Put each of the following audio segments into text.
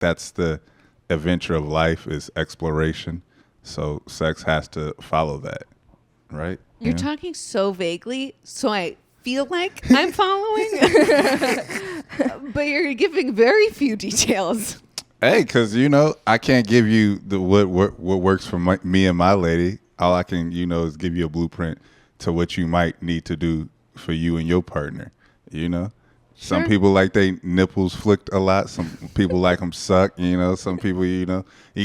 that's the adventure of life is exploration. So sex has to follow that, right? You're talking so vaguely, so I feel like I'm following, but you're giving very few details. Hey, because, I can't give you what works for me and my lady. All I can, is give you a blueprint to what you might need to do for you and your partner, Some people like they nipples flicked a lot. Some people like them suck, Some people, you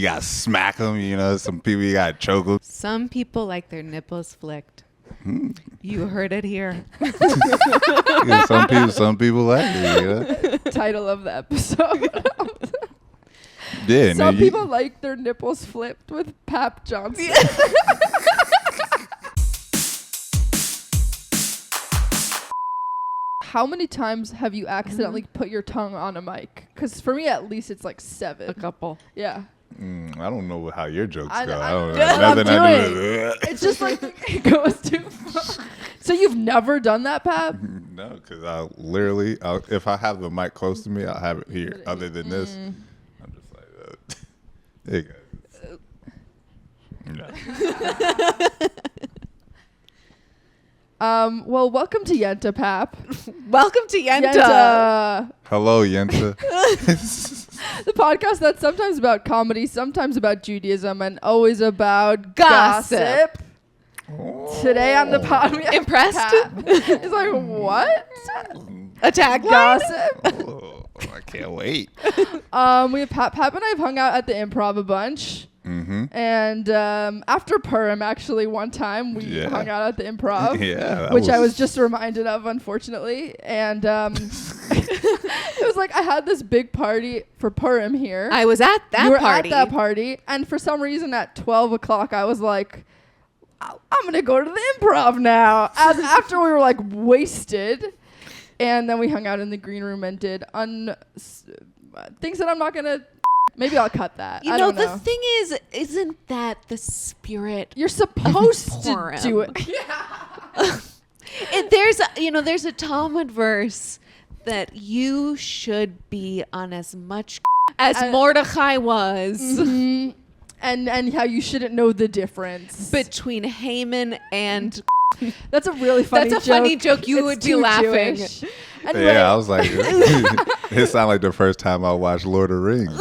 got to smack them, Some people you got to choke them. Some people like their nipples flicked. You heard it here. Some people like it, Title of the episode. Yeah, Some people like their nipples flipped with Papp Johnson. How many times have you accidentally put your tongue on a mic? Because for me, at least, it's like 7. A couple. Yeah. I don't know how your jokes go. I I don't know. that's what Nothing I'm I doing. do. It's just like it goes too far. So you've never done that, Papp? No, because if I have the mic close to me, I'll have it here. Other than this, I'm just like, there you go. No. Well, welcome to Yenta, Papp. Welcome to Yenta. Hello, Yenta. The podcast that's sometimes about comedy, sometimes about Judaism, and always about Gossip. Today on the pod, we have Impressed? Papp. It's like, what? A tagline? Gossip. Oh, I can't wait. We have Papp and I have hung out at the Improv a bunch. Mm-hmm. And after Purim, actually, one time we hung out at the Improv, Yeah, I was just reminded of, unfortunately. And it was like I had this big party for Purim here. I was at that you were party. at that party, and for some reason at 12 o'clock, I was like, I'm gonna go to the Improv now. After we were like wasted, and then we hung out in the green room and did things that I'm not gonna. Maybe I'll cut that. I don't know. The thing is, isn't that the spirit? You're supposed to Purim. do it. There's a Talmud verse that you should be on as much as Mordechai was and how you shouldn't know the difference between Haman and. That's a really funny joke. That's a funny joke. You would be laughing. Anyway. Yeah, I was like, it sounded like the first time I watched Lord of the Rings.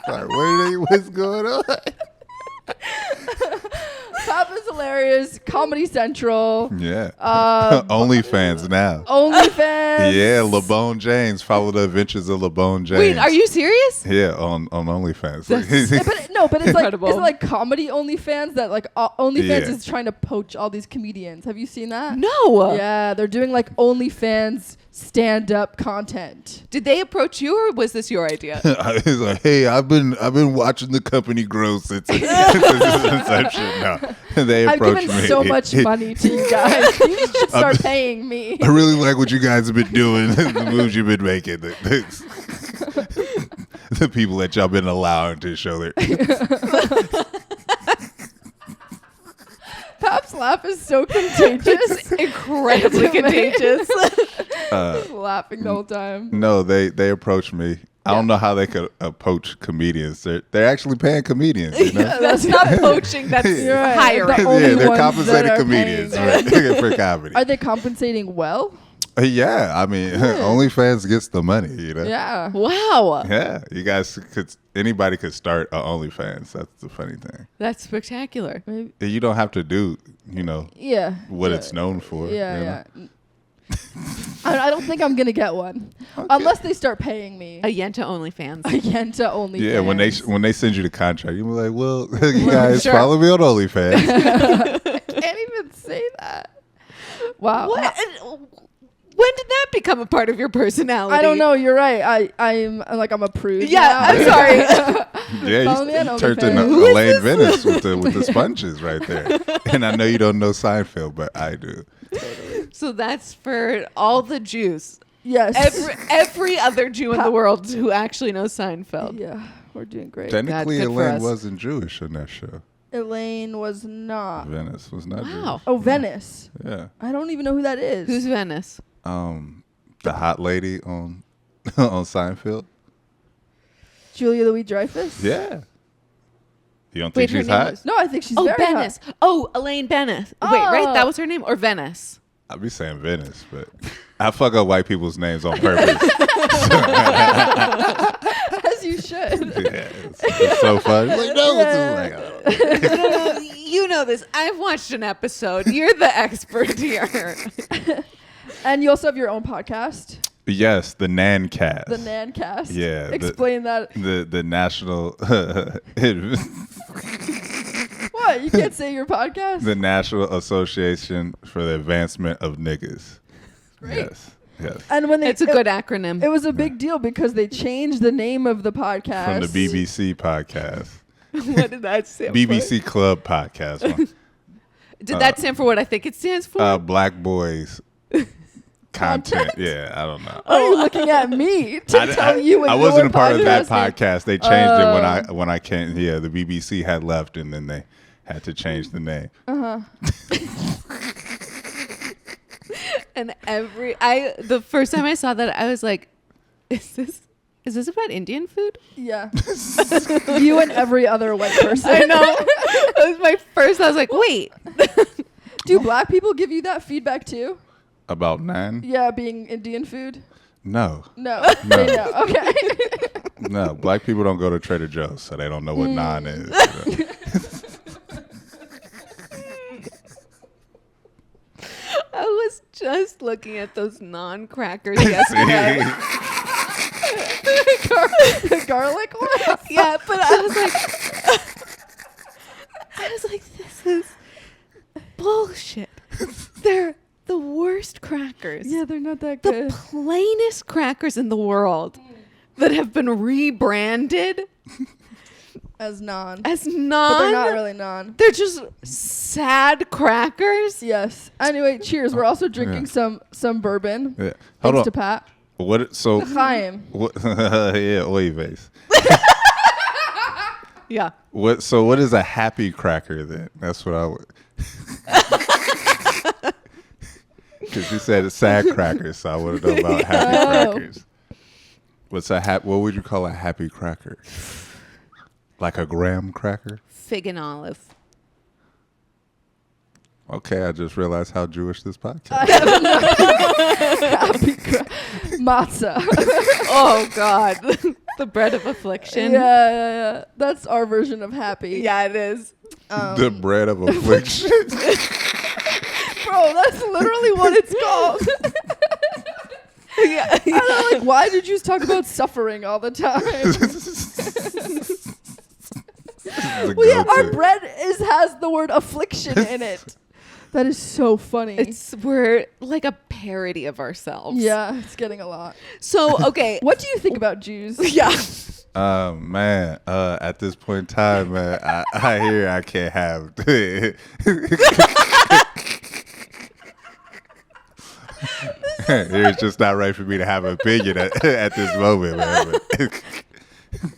Like, what's going on? Papp is hilarious. Comedy Central. Yeah. OnlyFans now. OnlyFans. Yeah, LeBone James. Follow the adventures of LeBone James. Wait, are you serious? Yeah, on OnlyFans. But it's Incredible. like, is it like comedy OnlyFans that like OnlyFans is trying to poach all these comedians? Have you seen that? No. Yeah, they're doing like OnlyFans stand-up content. Did they approach you, or was this your idea? He's like, hey, I've been watching the company grow since its inception. No, they I've approached given me. so much money to you guys. You should start paying me. I really like what you guys have been doing, the moves you've been making, the people that y'all been allowing to show their. Papp's laugh is so contagious. It's incredibly contagious. Just laughing the whole time. No, they approached me. I don't know how they could approach comedians. They're actually paying comedians. You know? That's not poaching. That's Right. hiring. The only They're ones compensating that are comedians paying for comedy. Are they compensating well? Yeah, I mean, OnlyFans gets the money. Yeah. Wow. Yeah, you guys anybody could start an OnlyFans. That's the funny thing. That's spectacular. Maybe. You don't have to do, Yeah. what it's known for. Yeah. I don't think I'm gonna get one unless they start paying me. A Yenta OnlyFans. A Yenta OnlyFans. Yeah, when they send you the contract, you're like, well, you guys sure. follow me on OnlyFans. I can't even say that. Wow. When did that become a part of your personality? I don't know. You're right. I'm a prude. Yeah, now. I'm sorry. Yeah, Follow me on you turned OnlyFans. into Elaine Venice with the sponges right there. And I know you don't know Seinfeld, but I do. So that's for all the Jews. Yes. Every other Jew in the world who actually knows Seinfeld. Yeah, we're doing great. Technically, good for Elaine us. wasn't Jewish in that show. Elaine was not. Venice was not Wow. Oh, Venice. Jewish. I don't even know who that is. Who's Venice? Yeah. The hot lady on on Seinfeld. Julia Louis-Dreyfus? Yeah. You don't Wait, think her she's name hot? was- No, I think she's Oh, very Venice. hot. Oh, Elaine Venice. Wait, right? Oh. That was her name? Or Venice? I'd be saying Venice, but I fuck up white people's names on purpose. As you should. Yeah, it's so funny. Like, no, it's like, No, you know this. I've watched an episode. You're the expert here. And you also have your own podcast, yes, the Nan Cast. the Nancast. Yeah, Explain that. The national What? You can't say your podcast? the National Association for the Advancement of Niggas. Great. Yes. Yes. And when It's a good acronym. It was a big deal because they changed the name of the podcast. From the BBC podcast. What did that stand BBC Club podcast. One. Did that stand for what I think it stands for? Black boys content. Yeah, I don't know. Are you looking at me to tell you what I your wasn't a part of that podcast podcast. They changed it when I came. Yeah, the BBC had left, and then they had to change the name. And the first time I saw that, I was like, is this about Indian food? Yeah. You and every other white person. I know. That was my first. I was like, wait. Do black people give you that feedback too? About Nan? Yeah, being Indian food? No, No. No. They know. Okay. no. Black people don't go to Trader Joe's, so they don't know what naan is. You know? I was just looking at those non-crackers yesterday. The garlic one? Yeah, but I was like, this is bullshit. They're the worst crackers. Yeah, they're not that The good. plainest crackers in the world that have been rebranded As naan. as But non. they're not really naan. They're just sad crackers. Yes. Anyway, cheers. We're also drinking some bourbon. Yeah. Hold Thanks on. to Pat. What? So. Chaim. What, yeah, oy vey's. Yeah. What? So what is a happy cracker then? That's what I would. Because you said it's sad crackers, so I want to know about happy Oh. crackers. What's a What would you call a happy cracker? Like a graham cracker? Fig and olive. Okay, I just realized how Jewish this podcast. Happy matzah. Oh God, the bread of affliction. Yeah. That's our version of happy. Yeah, it is. The bread of affliction. Bro, that's literally what it's called. Yeah. I'm like, why did you talk about suffering all the time? Well, yeah, our bread has the word affliction in it. That is so funny. We're like a parody of ourselves. Yeah, it's getting a lot. So okay, What do you think about Jews? Yeah. Man, at this point in time, man, I hear I can't have. It's just not right for me to have an opinion at this moment, man.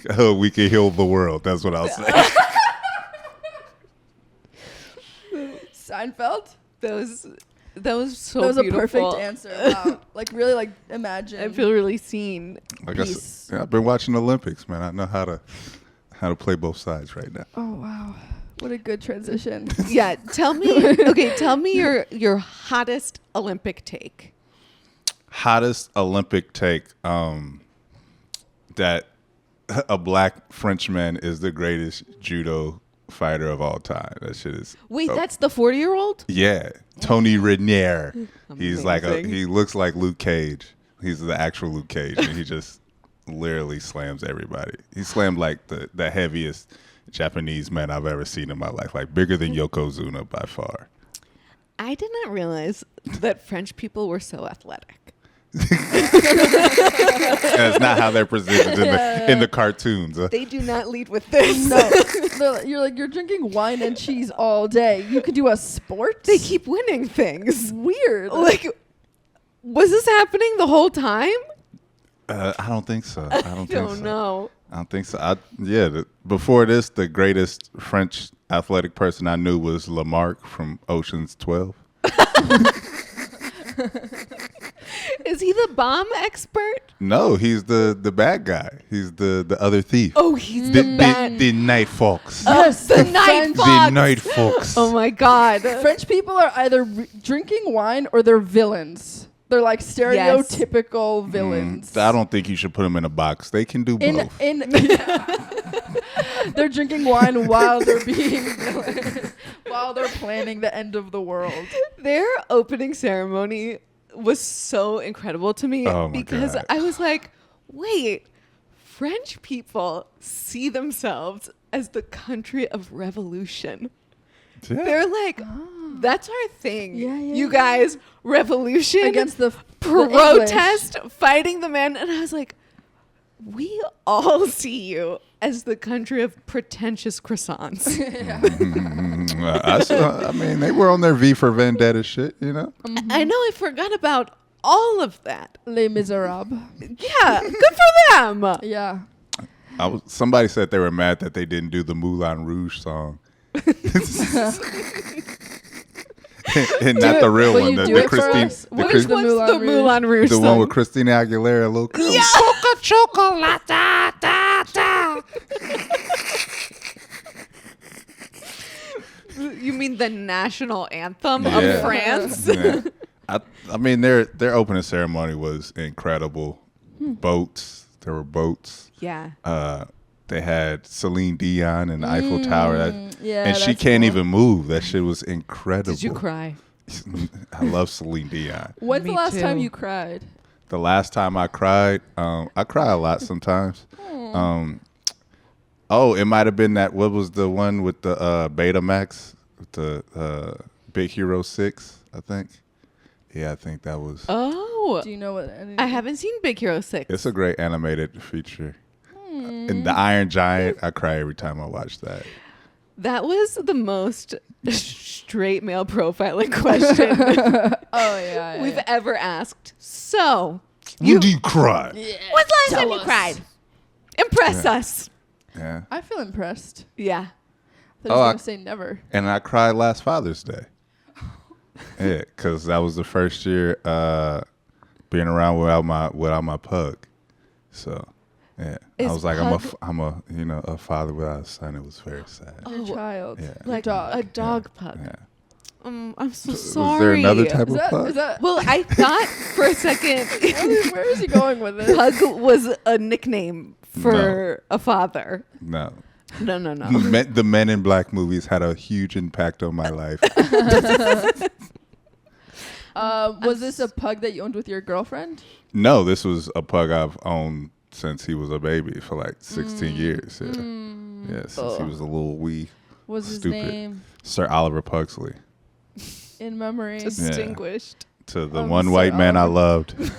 But, we can heal the world. That's what I'll say. Seinfeld? That was so That was beautiful. a perfect answer. Wow. Like really like imagine. I feel really seen. Like I Peace. said, yeah, I've been watching the Olympics, man. I know how to play both sides right now. Oh wow. What a good transition. Yeah, tell me. Okay, tell me your hottest Olympic take. Hottest Olympic take, that a black Frenchman is the greatest judo fighter of all time. That shit is. Wait, that's the 40-year-old? Yeah, Tony Renier. He's like Amazing. he looks like Luke Cage. He's the actual Luke Cage, and he just literally slams everybody. He slammed like the heaviest Japanese man I've ever seen in my life, like bigger than Yokozuna by far. I did not realize that French people were so athletic. That's not how they're presented in the cartoons. They do not lead with this. No. You're drinking wine and cheese all day. You could do a sport? They keep winning things. Weird. Like, was this happening the whole time? I don't think so. I don't think so. know. I don't think so. Before this, the greatest French athletic person I knew was Lamarck from Ocean's 12. Is he the bomb expert? No, he's the bad guy. He's the other thief. Oh, he's the bad. The night fox. Yes, the the night French- fox. The night fox. Oh my god. French people are either drinking wine or they're villains. They're like stereotypical villains. I don't think you should put them in a box. They can do both. They're drinking wine while they're being villains, while they're planning the end of the world. Their opening ceremony was so incredible to me Oh my because God. I was like, wait, French people see themselves as the country of revolution. Yeah. They're like, that's our thing. Yeah, yeah, you yeah. guys, revolution Against the protest, fighting the men. And I was like, we all see you as the country of pretentious croissants. I mean, they were on their V for Vendetta shit, you know? I know, I forgot about all of that. Les Miserables. Yeah, good for them. Yeah. Somebody said they were mad that they didn't do the Moulin Rouge song. And not the real Will one. you The, do the it for Christine. us? The, Which Chris- one? What's the Moulin Rouge the song? one with Christina Aguilera. Little Yeah. You mean the national anthem Yeah. of France? Yeah. I mean, their opening ceremony was incredible. Boats. There were boats. Yeah. They had Celine Dion and the Eiffel Tower. Yeah, And she that's can't cool. even move. That shit was incredible. Did you cry? I love Celine Dion. When's Me the last time too. you cried? The last time I cried, I cry a lot sometimes. It might have been that. What was the one with the Betamax, with the Big Hero 6? I think. Yeah, I think that was. Oh. Do you know what? I haven't seen Big Hero 6. It's a great animated feature. And the Iron Giant, I cry every time I watch that. That was the most straight male profiling question Oh yeah. we've ever asked. So, When do you cry? when's the last time you cried? Impress us. Yeah. I feel impressed. Yeah. They're Oh, just I- gonna say never. And I cried last Father's Day. Yeah, because that was the first year being around without my pug. So, yeah, Is I was like, pug- I'm a a father without a son. It was very sad. Your child. Yeah. Like dog. a dog pug. Yeah. I'm so Was sorry. there another type Is of that? pug? Is that? Well, I thought for a second Where is he going with this? pug was a nickname for a father. No. No. The Men in Black movies had a huge impact on my life. Was this a pug that you owned with your girlfriend? No, this was a pug I've owned since he was a baby for like 16 years. Yeah, yeah, since he was a little wee. Was his Stupid. name Sir Oliver Pugsley. in memory? Distinguished. To the Oh, one Sir white man I Oliver. loved.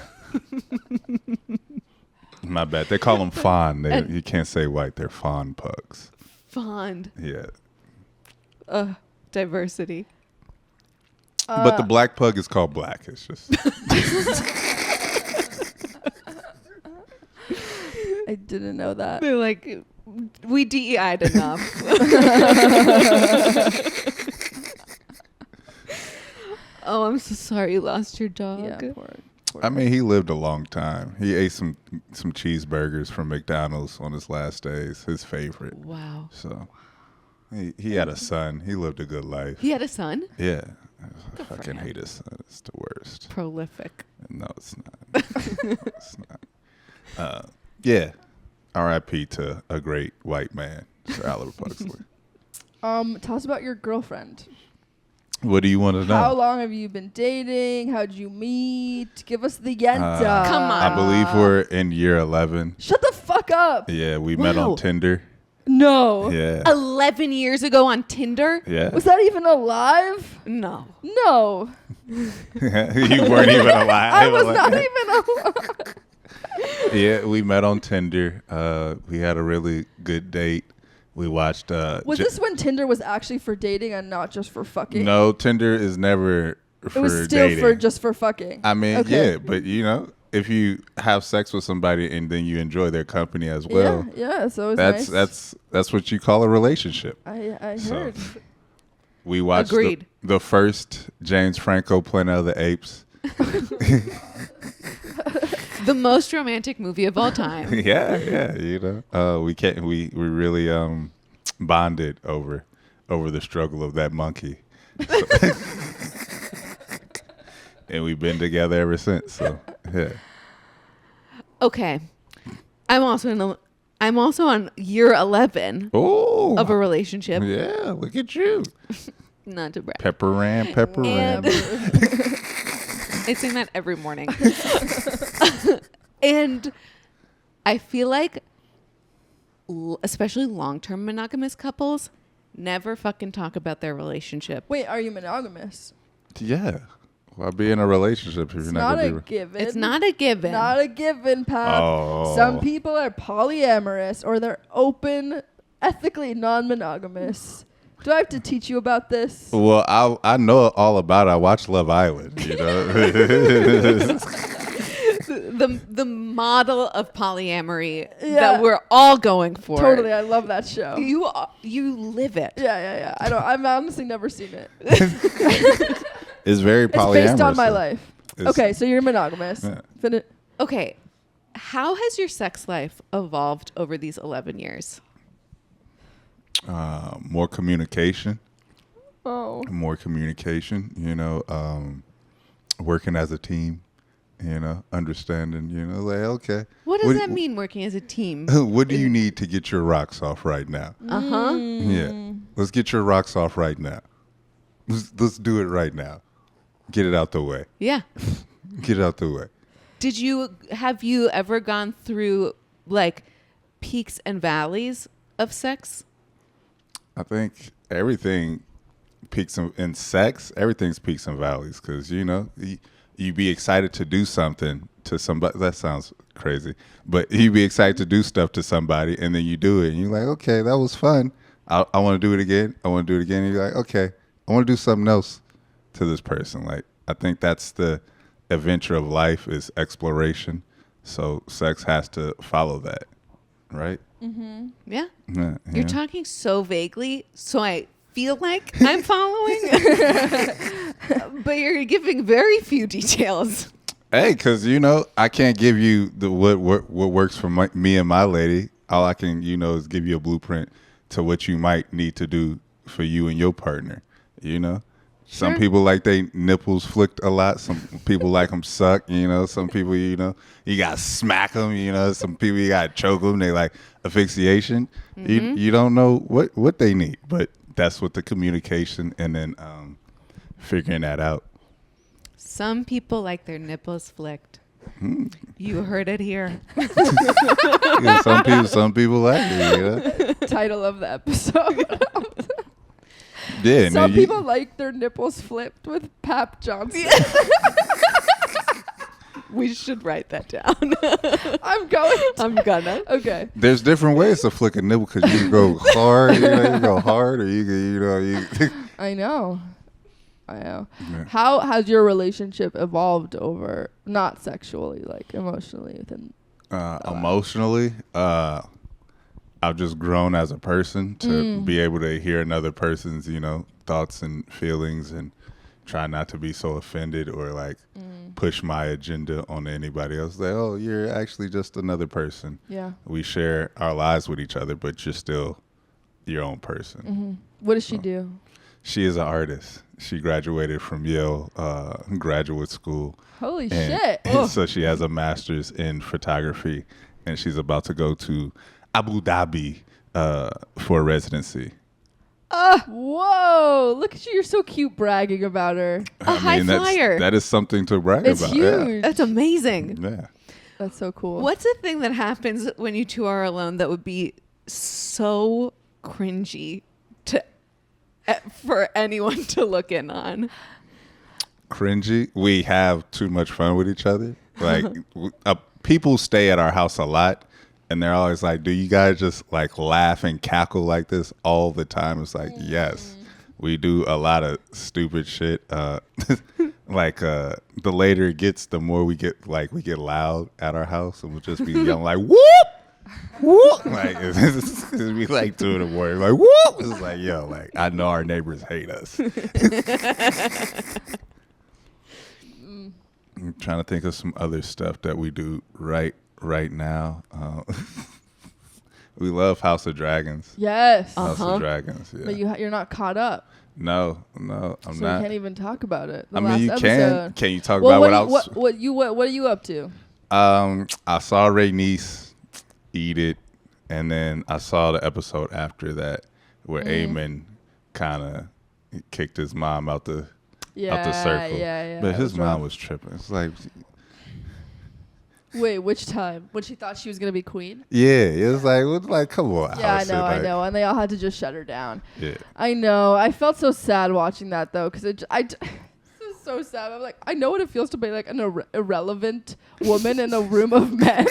My bad. They call them fawn. And- You can't say white. They're fawn pugs. Fond. Yeah. Diversity. But the black pug is called black. It's just. I didn't know that. They're like, we DEI'd enough. Oh, I'm so sorry you lost your dog. Yeah, poor. I mean, he lived a long time. He ate some cheeseburgers from McDonald's on his last days. His favorite. Wow. So he had a son. He lived a good life. He had a son? Yeah. I Good for fucking him. hate his son. It's the worst. Prolific. No, it's not. It's not. Yeah. R.I.P. to a great white man, Sir Oliver Pugsley. Tell us about your girlfriend. What do you want to know? How long have you been dating? How'd you meet? Give us the Yenta. Come on. I believe we're in year 11. Shut the fuck up. Yeah, we met Wow. on Tinder. No. Yeah. 11 years ago on Tinder? Yeah. Was that even alive? No. No. You weren't even alive. I was not even alive. Yeah, we met on Tinder. We had a really good date. We watched. Was this when Tinder was actually for dating and not just for fucking? No, Tinder is never for It was still dating. for just for fucking. I mean, Okay. yeah, but you know, if you have sex with somebody and then you enjoy their company as well, yeah, it's always that's nice. that's what you call a relationship. I So, heard. We watched Agreed. the first James Franco Planet of the Apes. The most romantic movie of all time. Yeah. We really bonded over the struggle of that monkey. And we've been together ever since. So yeah. Okay. I'm also on year 11 of a relationship. Yeah, look at you. Not to brag. Pepper ran. And I sing that every morning. And I feel like especially long-term monogamous couples never fucking talk about their relationship. Wait, are you monogamous? Yeah. Why be in a relationship if you're It's not not gonna a be? given. It's not a given. Not a given, Papp. Oh. Some people are polyamorous or they're open, ethically non-monogamous. Do I have to teach you about this? Well, I know all about it. I watch Love Island. You know. the model of polyamory Yeah. that we're all going for. Totally, I love that show. You live it. Yeah. I've honestly never seen it. It's very It's polyamorous. based on my life. It's- Okay, so you're monogamous. Yeah. Okay. How has your sex life evolved over these 11 years? More communication. Oh. More communication. You know, working as a team. You know, understanding. You know, like okay. What does that mean, working as a team? What do you need to get your rocks off right now? Uh-huh. Yeah, let's get your rocks off right now. Let's do it right now. Get it out the way. Yeah. Get it out the way. Have you ever gone through like peaks and valleys of sex? I think everything peaks in sex. Everything's peaks and valleys because you know you be excited to do something to somebody. That sounds crazy, but you be excited to do stuff to somebody, and then you do it, and you're like, okay, that was fun. I want to do it again. I want to do it again. And you're like, okay, I want to do something else to this person. Like I think that's the adventure of life is exploration. So sex has to follow that, right? Mm-hmm. Yeah. Yeah, You're talking so vaguely, so I feel like I'm following, but you're giving very few details. Hey, because you know I can't give you the what works for me and my lady. All I can is give you a blueprint to what you might need to do for you and your partner. You know, some people like they nipples flicked a lot. Some people like them suck. You know, some people you got to smack them. You know, some people you got to choke them. They like asphyxiation. Mm-hmm. You don't know what they need, but that's what the communication and then figuring that out. Some people like their nipples flicked. You heard it here. Yeah, some people like it. You know? Title of the episode. Yeah, Some people like their nipples flipped with Papp Johnson. We should write that down. I'm gonna. Okay. There's different ways to flick a nipple because you can go hard, you go hard, or you can, I know. Yeah. How has your relationship evolved over, not sexually, like emotionally within? Emotionally, I've just grown as a person to be able to hear another person's, thoughts and feelings and try not to be so offended or like push my agenda on anybody else. Like, oh, you're actually just another person. Yeah. We share our lives with each other, but you're still your own person. Mm-hmm. What does she do? She is an artist. She graduated from Yale graduate school. Holy shit. So she has a master's in photography, and she's about to go to Abu Dhabi for a residency. Whoa. Look at you. You're so cute bragging about her. High flyer. That is something to brag It's about. huge. That's amazing. Yeah. That's so cool. What's the thing that happens when you two are alone that would be so cringy for anyone to look in on? Cringy. We have too much fun with each other. Like people stay at our house a lot, and they're always like, "Do you guys just like laugh and cackle like this all the time?" It's like, yes, we do a lot of stupid shit. Like the later it gets, the more we get loud at our house, and we'll just be yelling like, "Whoop!" Whoop! Like it's be like 2 in the morning, like whoop! It's like, yo, like I know our neighbors hate us. I'm trying to think of some other stuff that we do right now. We love House of Dragons. Yes. House of Dragons. Yeah. But you're not caught up. No, I'm So not. you can't even talk about it. The I mean, last you episode. can. Can you talk about what else? What are you up to? I saw Raye niece eat it, and then I saw the episode after that where Eamon kind of kicked his mom out the circle. Yeah. But his mom was tripping. It's like, wait, which time? When she thought she was gonna be queen? yeah, it was like, come on. Yeah, I Allison, know, and they all had to just shut her down. Yeah. I know. I felt so sad watching that though, because this is so sad. I'm like, I know what it feels to be like an irrelevant woman in a room of men.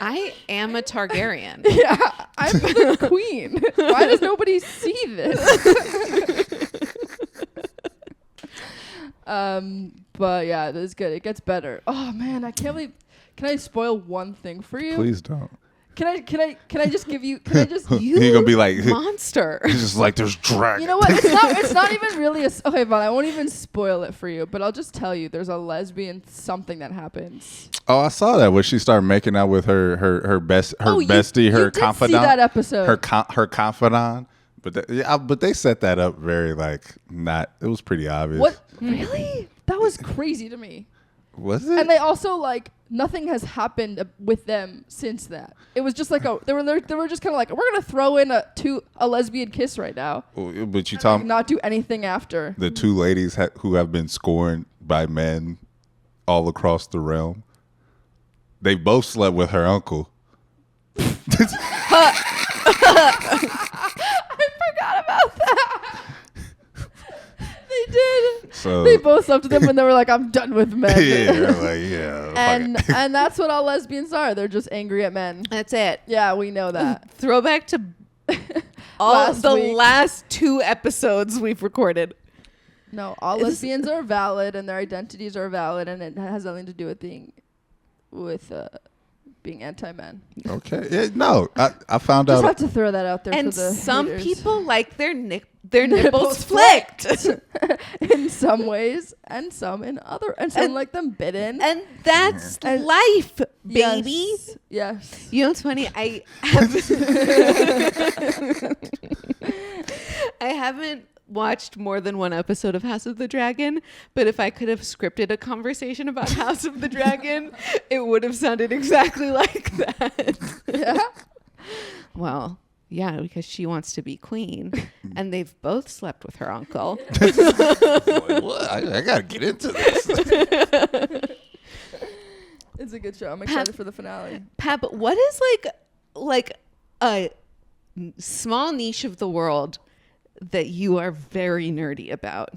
I am a Targaryen. Yeah, I'm the queen. Why does nobody see this? But yeah, it is good. It gets better. Oh man, I can't believe. Can I spoil one thing for you? Please don't. Can I just give you? Can I just? You're gonna be like Monster. He's just like there's dragons. You know what? It's not even really okay, but I won't even spoil it for you. But I'll just tell you, there's a lesbian something that happens. Oh, I saw that when she started making out with her bestie, her you confidant. Did see that episode? Her confidant. But they set that up very not. It was pretty obvious. What? Really? That was crazy to me. Was it? And they also nothing has happened with them since that. It was just like they were just kind of like, we're gonna throw in a lesbian kiss right now. But you tell me not do anything after. the two ladies who have been scorned by men all across the realm. They both slept with her uncle. I forgot about that. They did. So They both slept with him and they were like, I'm done with men. yeah. And that's what all lesbians are. They're just angry at men. That's it. Yeah, we know that. Throwback to all the last 2 episodes we've recorded. No, all lesbians are valid and their identities are valid, and it has nothing to do with being anti-men. Okay. Yeah, no, I found Just out. have to throw that out there. And for the some haters. people like their nipples flicked. in some ways, and some in other, and some like them bitten. And that's life, baby. Yes. You know what's funny? I haven't watched more than one episode of House of the Dragon, but if I could have scripted a conversation about House of the Dragon, it would have sounded exactly like that. Yeah. Well, yeah, because she wants to be queen, and they've both slept with her uncle. What? I gotta get into this. It's a good show. I'm excited for the finale. Papp, what is like a small niche of the world that you are very nerdy about?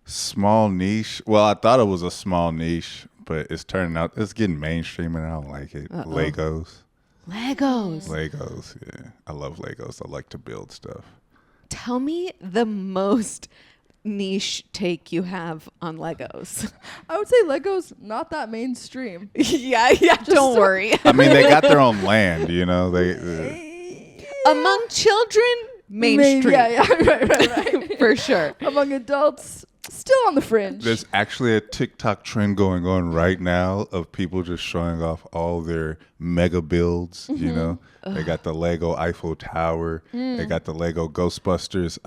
Small niche. Well, I thought it was a small niche, but it's turning out it's getting mainstream, and I don't like it. Uh-oh. Legos. Legos. Yeah, I love Legos. I like to build stuff. Tell me the most niche take you have on Legos. I would say Lego's not that mainstream. yeah. Don't worry. I mean, they got their own land, you know. Among children, mainstream. Yeah, right. For sure. Among adults, still on the fringe. There's actually a TikTok trend going on right now of people just showing off all their mega builds. You know, they got the Lego Eiffel Tower. They got the Lego Ghostbusters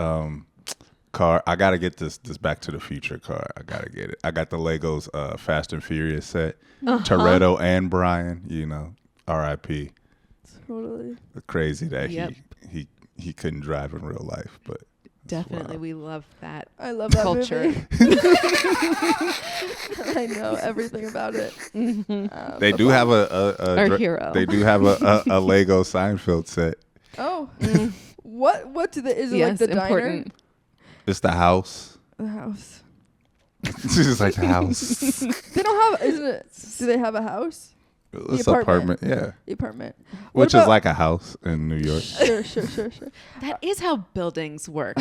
car. I gotta get this Back to the Future car. I gotta get it. I got the Legos Fast and Furious set. Toretto and Brian. You know, R.I.P. Totally. Crazy that he couldn't drive in real life, but. Definitely, Wow. we love that. I love that culture. movie. I know everything about it. They do have Our hero. They do have a Lego Seinfeld set. Oh, what do they? Is it Yes, like the important. diner? It's the house. The house. It's just like the house. They don't have. Isn't it? Do they have a house? It's an apartment. Yeah. The apartment. Which is like a house in New York. Sure. That is how buildings work.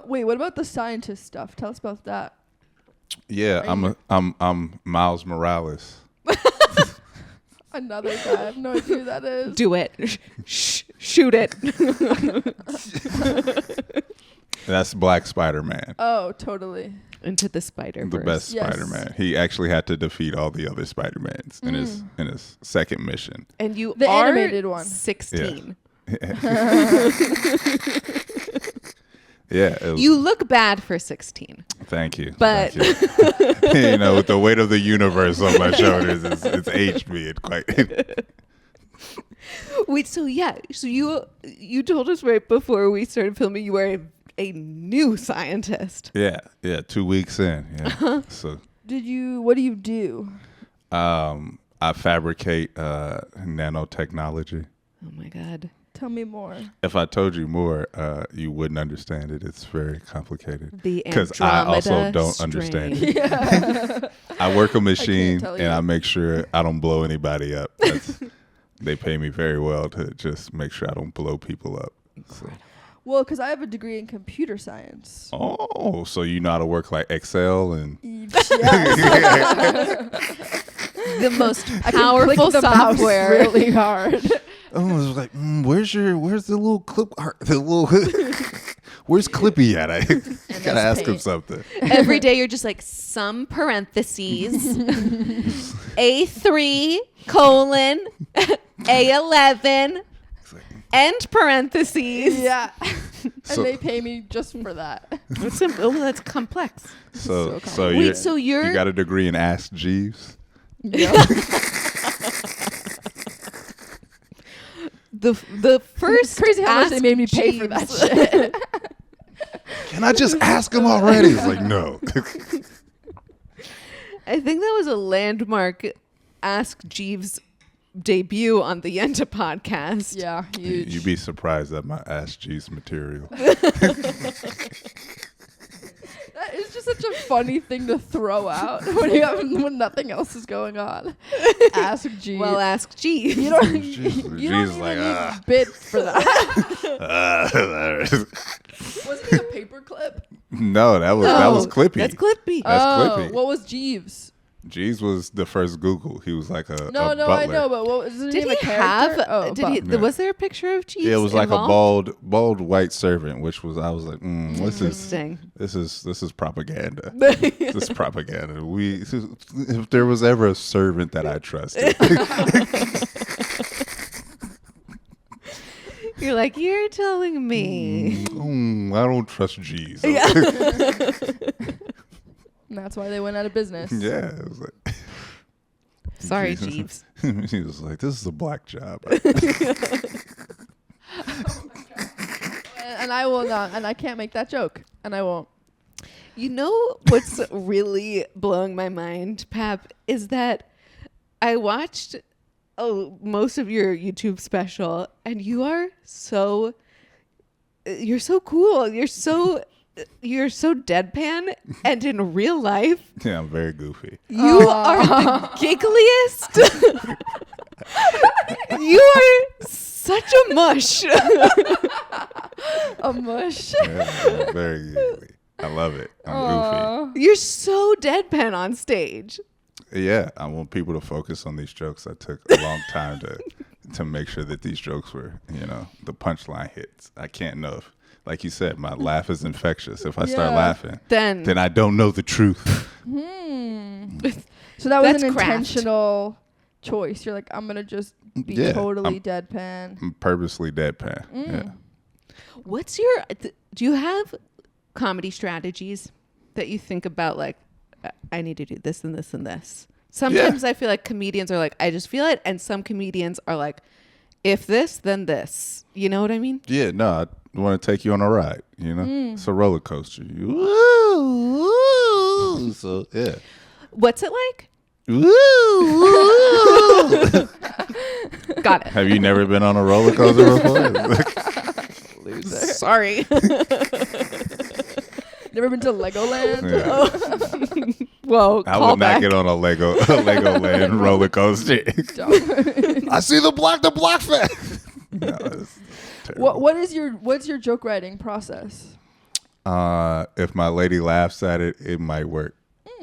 Wait. What about the scientist stuff? Tell us about that. Yeah, I'm Miles Morales. Another guy. I have no idea who that is. Do it. Shh. Shoot it. That's Black Spider-Man. Oh, totally. Into the Spider-Verse. The best Yes. Spider-Man. He actually had to defeat all the other Spider-Mans in his second mission. And you The are animated one. 16. Yeah. It was, You look bad for 16. thank you. But- Thank you. You know, with the weight of the universe on my shoulders, it's aged me. It quite. Wait, so you told us right before we started filming you were a new scientist. Yeah. 2 weeks in. Yeah. So. What do you do? I fabricate nanotechnology. Oh my God. Tell me more. If I told you more, you wouldn't understand it. It's very complicated. The Because I also Andromeda don't strain. understand it. I work a machine tell and you. I make sure I don't blow anybody up. They pay me very well to just make sure I don't blow people up. So. Well, because I have a degree in computer science. Oh, so you know how to work like Excel and Yes. The most I can powerful click the mouse software. really hard. oh, it's like where's the little clip the little where's Clippy at? I gotta ask him paint. something. Every day you're just like some parentheses, A3 colon A11 end parentheses. Yeah. And So- they pay me just for that. That's complex. So So Wait, so you're you got a degree in Ask Jeeves? Yep. the first It's crazy how much they Ask made me pay for that Jeeves. shit. Can I just ask him already? It's like no. I think that was a landmark Ask Jeeves debut on the Yenta podcast. Yeah, huge. You'd be surprised at my Ask Jeeves material. That is just such a funny thing to throw out when nothing else is going on. Ask G. Well, Ask Jeeves. you don't, Jeez, you Jeeves don't is even like, need bid for that. Wasn't he a paperclip? No, that was Clippy. That's Clippy. That's Oh, Clippy. what was Jeeves? Jeeves was the first Google. He was like a No, a I butler. know, but what was his Did name? he a character? have? Oh, did he? Yeah. Was there a picture of Jeeves? Yeah, it was like involved? a bald white servant, which was I was like, Interesting. this is propaganda. This is propaganda. If there was ever a servant that I trusted, You're like, you're telling me. I don't trust Jeeves. Yeah. And that's why they went out of business. Yeah, it was like. Sorry, Jeeves. He was like, "This is a black job." And I will not, and I can't make that joke, and I won't. You know what's really blowing my mind, Papp, is that I watched most of your YouTube special, and you're so cool. You're so deadpan, and in real life, Yeah, I'm very goofy. you are the giggliest. You are such a mush. A mush. Yeah, I'm very goofy. I love it. I'm Aw. You're so deadpan on stage. goofy. Yeah, I want people to focus on these jokes. I took a long time to make sure that these jokes were, the punchline hits. I can't know if, like you said, my laugh is infectious. If I start Yeah. laughing, Then then I don't know the truth. So that was That's an craft. intentional choice. You're like, I'm gonna just be Yeah, totally I'm- deadpan. I'm purposely deadpan. Yeah. what's your? Do you have comedy strategies that you think about? Like, I need to do this and this and this. Sometimes I feel like comedians are like, I just feel it, and some comedians are like, if this, then this. You know what I mean? Yeah, no, I want to take you on a ride. It's a roller coaster. Woo, woo. So yeah. What's it like? Woo, woo. Got it. Have you never been on a roller coaster before? Sorry. Never been to Legoland? Yeah. Whoa. I would not get on a Legoland roller coaster. I see the block fat. No, it's terrible. What's your joke writing process? If my lady laughs at it, it might work.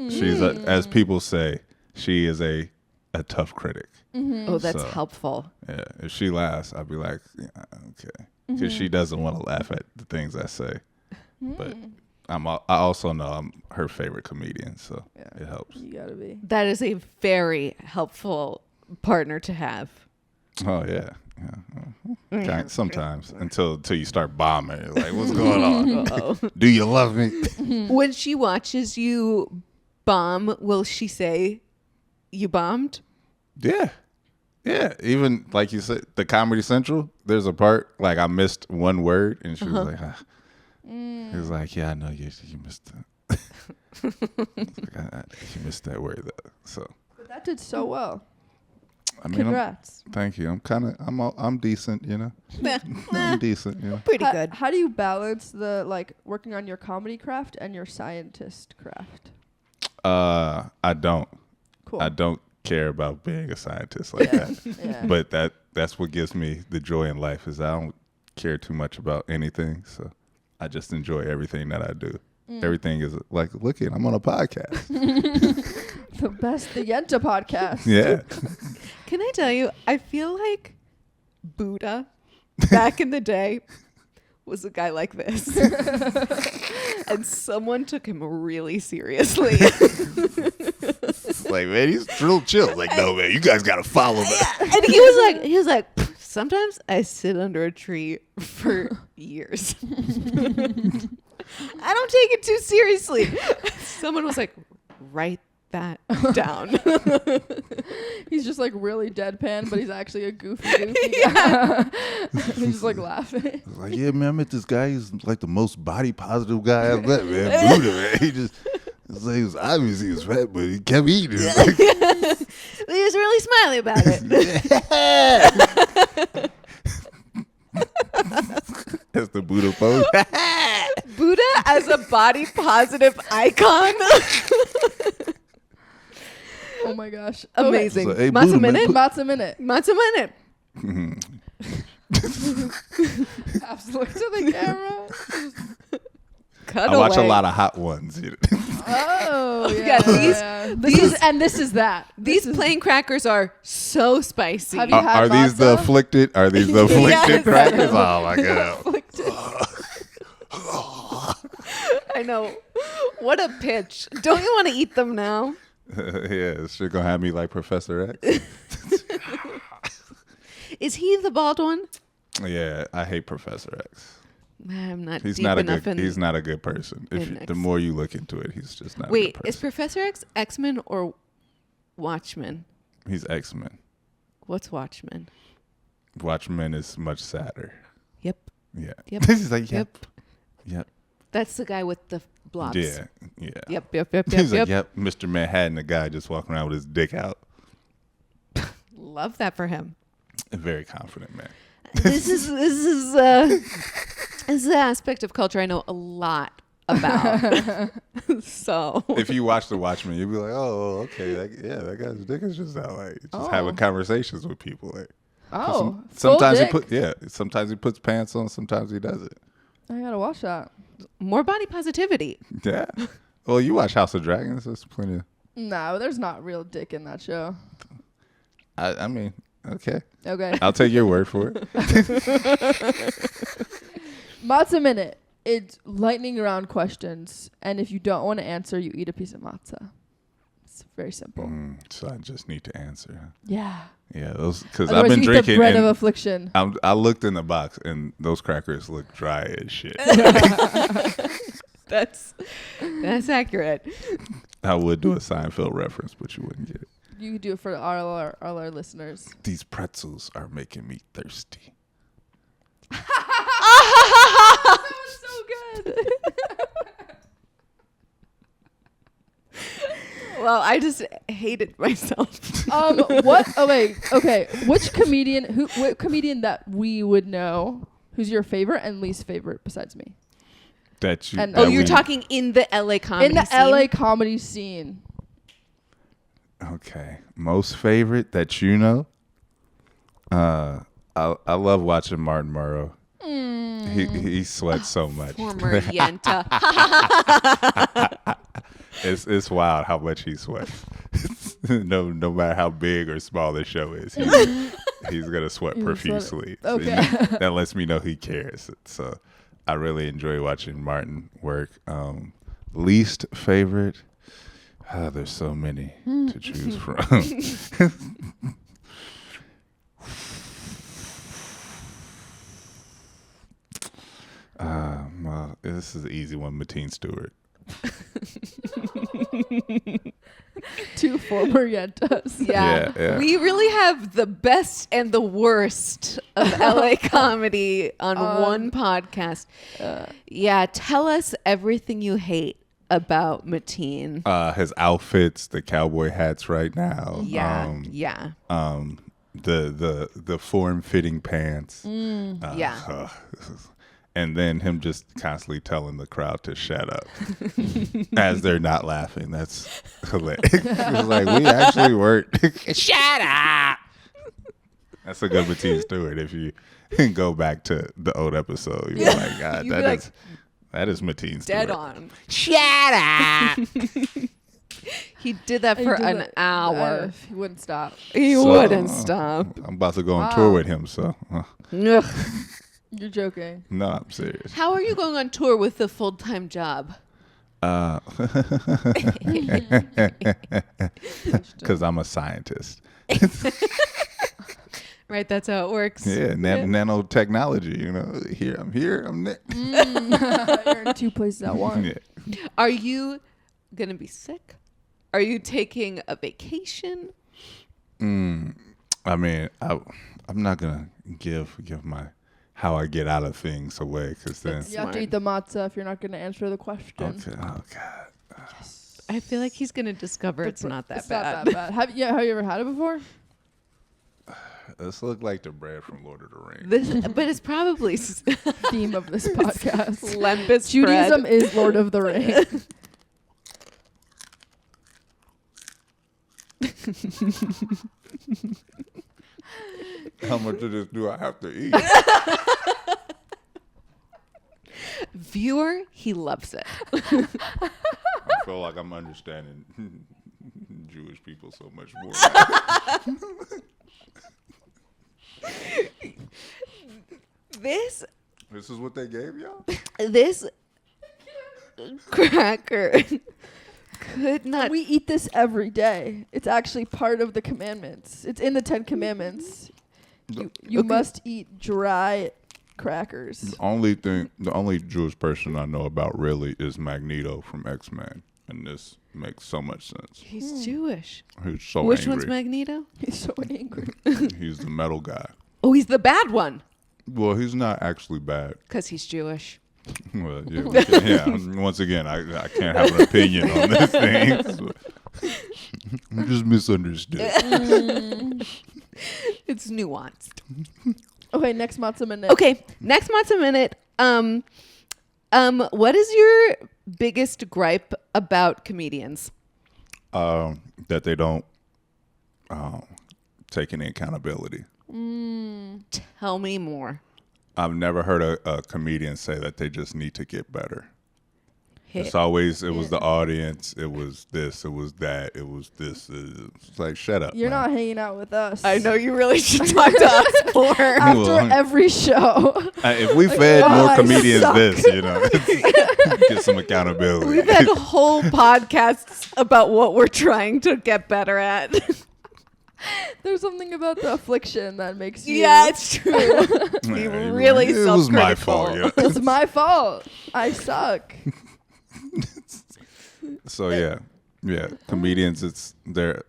She's as people say, she is a a tough critic. Oh, that's So, helpful. Yeah, if she laughs, I'll be like, yeah, okay, because she doesn't want to laugh at the things I say. But I also know I'm her favorite comedian, so it helps. You gotta be. That is a very helpful partner to have. Oh yeah. Sometimes until you start bombing, you're like, what's going on? Uh-oh. Do you love me? When she watches you bomb, will she say you bombed? Yeah. Even like you said, the Comedy Central, there's a part like I missed one word, and she was like, He was like, yeah, I know you missed that. You missed that word though. So. But that did so well. I mean, Congrats. Thank you. I'm decent, you know. I'm decent, you know. Pretty good. How do you balance the like working on your comedy craft and your scientist craft? I don't. Cool. I don't care about being a scientist like that. Yeah. But that's what gives me the joy in life is I don't care too much about anything. So I just enjoy everything that I do. Everything is like, look at, I'm on a podcast. The Yenta podcast. Yeah. Can I tell you, I feel like Buddha back in the day was a guy like this. And someone took him really seriously. It's like, man, he's real chill. Like, no, man, you guys got to follow that. And he was like, sometimes I sit under a tree for years. I don't take it too seriously. Someone was like, write that down. He's just like really deadpan, but he's actually a goofy guy. He's just like laughing. Like, yeah, man, I met this guy. He's like the most body positive guy I've met, man. Buddha, man. He was obvious he was fat, but he kept eating. He was really smiley about it. That's the Buddha pose. Buddha as a body positive icon. Oh my gosh. Amazing. So, hey, Matzah Buddha, man, Minute? Matzah Minute. Matzah Minute. Perhaps look to the camera. Cut I watch a away. lot of hot ones. You know? Oh, Yeah, yeah. This is that. These plain crackers are so spicy. Have you had Are these the matzah? afflicted? Are these the afflicted Yes. crackers? Oh my god! I know. What a pitch. Don't you want to eat them now? Yeah, it's gonna have me like Professor X. Is he the bald one? Yeah, I hate Professor X. I'm not He's deep not a enough good. in. He's not a good person. in The more you look into it, he's just not. Wait, a good is person. Professor X X-Men or Watchmen? He's X-Men. What's Watchmen? Watchmen is much sadder. Yep. Yeah. Yep. He's like, yep. That's the guy with the blobs. Yeah. Yep. He's like, yep. Mr. Manhattan, the guy just walking around with his dick out. Love that for him. A very confident man. This is an aspect of culture I know a lot about. So If you watch The Watchmen, you'll be like, oh, okay, that guy's dick is just out, like just having conversations with people. Like, Oh, sometimes full dick? sometimes he puts pants on, sometimes he doesn't. I gotta watch that. more body positivity. Yeah. Well, you watch House of Dragons. There's plenty of. No, there's not real dick in that show. I mean, okay. Okay. I'll take your word for it. Matzah Minute. It's lightning round questions, and if you don't want to answer, you eat a piece of matzah. It's very simple. So I just need to answer. Huh? Yeah. Yeah, those because Otherwise I've been you eat drinking. the bread of and affliction. I looked in the box and those crackers look dry as shit. That's accurate. I would do a Seinfeld reference, but you wouldn't get it. You could do it for all our listeners. These pretzels are making me thirsty. That was so good. Well, I just hated myself. What? Oh wait. Okay. Which comedian? What comedian that we would know? Who's your favorite and least favorite besides me? That you. And- that You're we- talking in the LA comedy In the scene? LA comedy scene. Okay, most favorite that you know. I love watching Martin Morrow. He sweats so much. Former Yenta. It's wild how much he sweats. no matter how big or small the show is, he's gonna sweat profusely. Okay. So that lets me know he cares. So I really enjoy watching Martin work. Least favorite? There's so many to choose from. Well, this is an easy one. Mateen Stewart. 2 former Yentas. Yeah. We really have the best and the worst of LA comedy on one podcast. Yeah, tell us everything you hate about Mateen. His outfits, the cowboy hats right now. Yeah. The form-fitting pants. And then him just constantly telling the crowd to shut up as they're not laughing. That's hilarious. It's like, we actually weren't. Shut up. That's a good Mateen Stewart. If you go back to the old episode, you're like, God, that is Mateen Stewart. Dead on. Shut up. He did that for an hour. He wouldn't stop. He wouldn't stop. I'm about to go on tour with him, so. You're joking. No, I'm serious. How are you going on tour with a full-time job? Because I'm a scientist. Right, that's how it works. Yeah, nanotechnology, I'm here, I'm there. You're in 2 places at once. Yeah. Are you going to be sick? Are you taking a vacation? I mean, I'm not going to give my how I get out of things away, because then You have to eat the matzah if you're not going to answer the question. okay. Oh God. Yes. I feel like he's going to discover it's not that bad. Not that bad. Have you ever had it before? This looked like the bread from Lord of the Rings. But it's probably Theme of this podcast. lembas Judaism bread. is Lord of the Rings. How much of this do I have to eat? Viewer, he loves it. I feel like I'm understanding Jewish people so much more. This This is what they gave y'all? this cracker could not. We eat this every day. It's actually part of the commandments. It's in the 10 Commandments. You must eat dry crackers. The only Jewish person I know about really is Magneto from X-Men. And this makes so much sense. He's Jewish. He's so Which angry. one's Magneto? He's so angry. He's the metal guy. Oh, he's the bad one. Well, he's not actually bad. Because he's Jewish. Well, yeah. Once again, I can't have an opinion on this thing. So. I'm just misunderstood. It's nuanced. Okay, next Matzah Minute. Okay, next Matzah Minute. What is your biggest gripe about comedians? That they don't take any accountability. Tell me more. I've never heard a comedian say that they just need to get better. Hit. It's always, it was the audience, it was this, it was that, it was this. It's like, shut up. You're man. not hanging out with us. I know you really should talk to us more. After Well, every show. If we fed more I comedians suck. this, get some accountability. We've had whole podcasts about what we're trying to get better at. There's something about the affliction that makes you. Yeah, it's true. Be Yeah, really it was my self-critical. fault. Yeah. It's my fault. I suck. So yeah, comedians.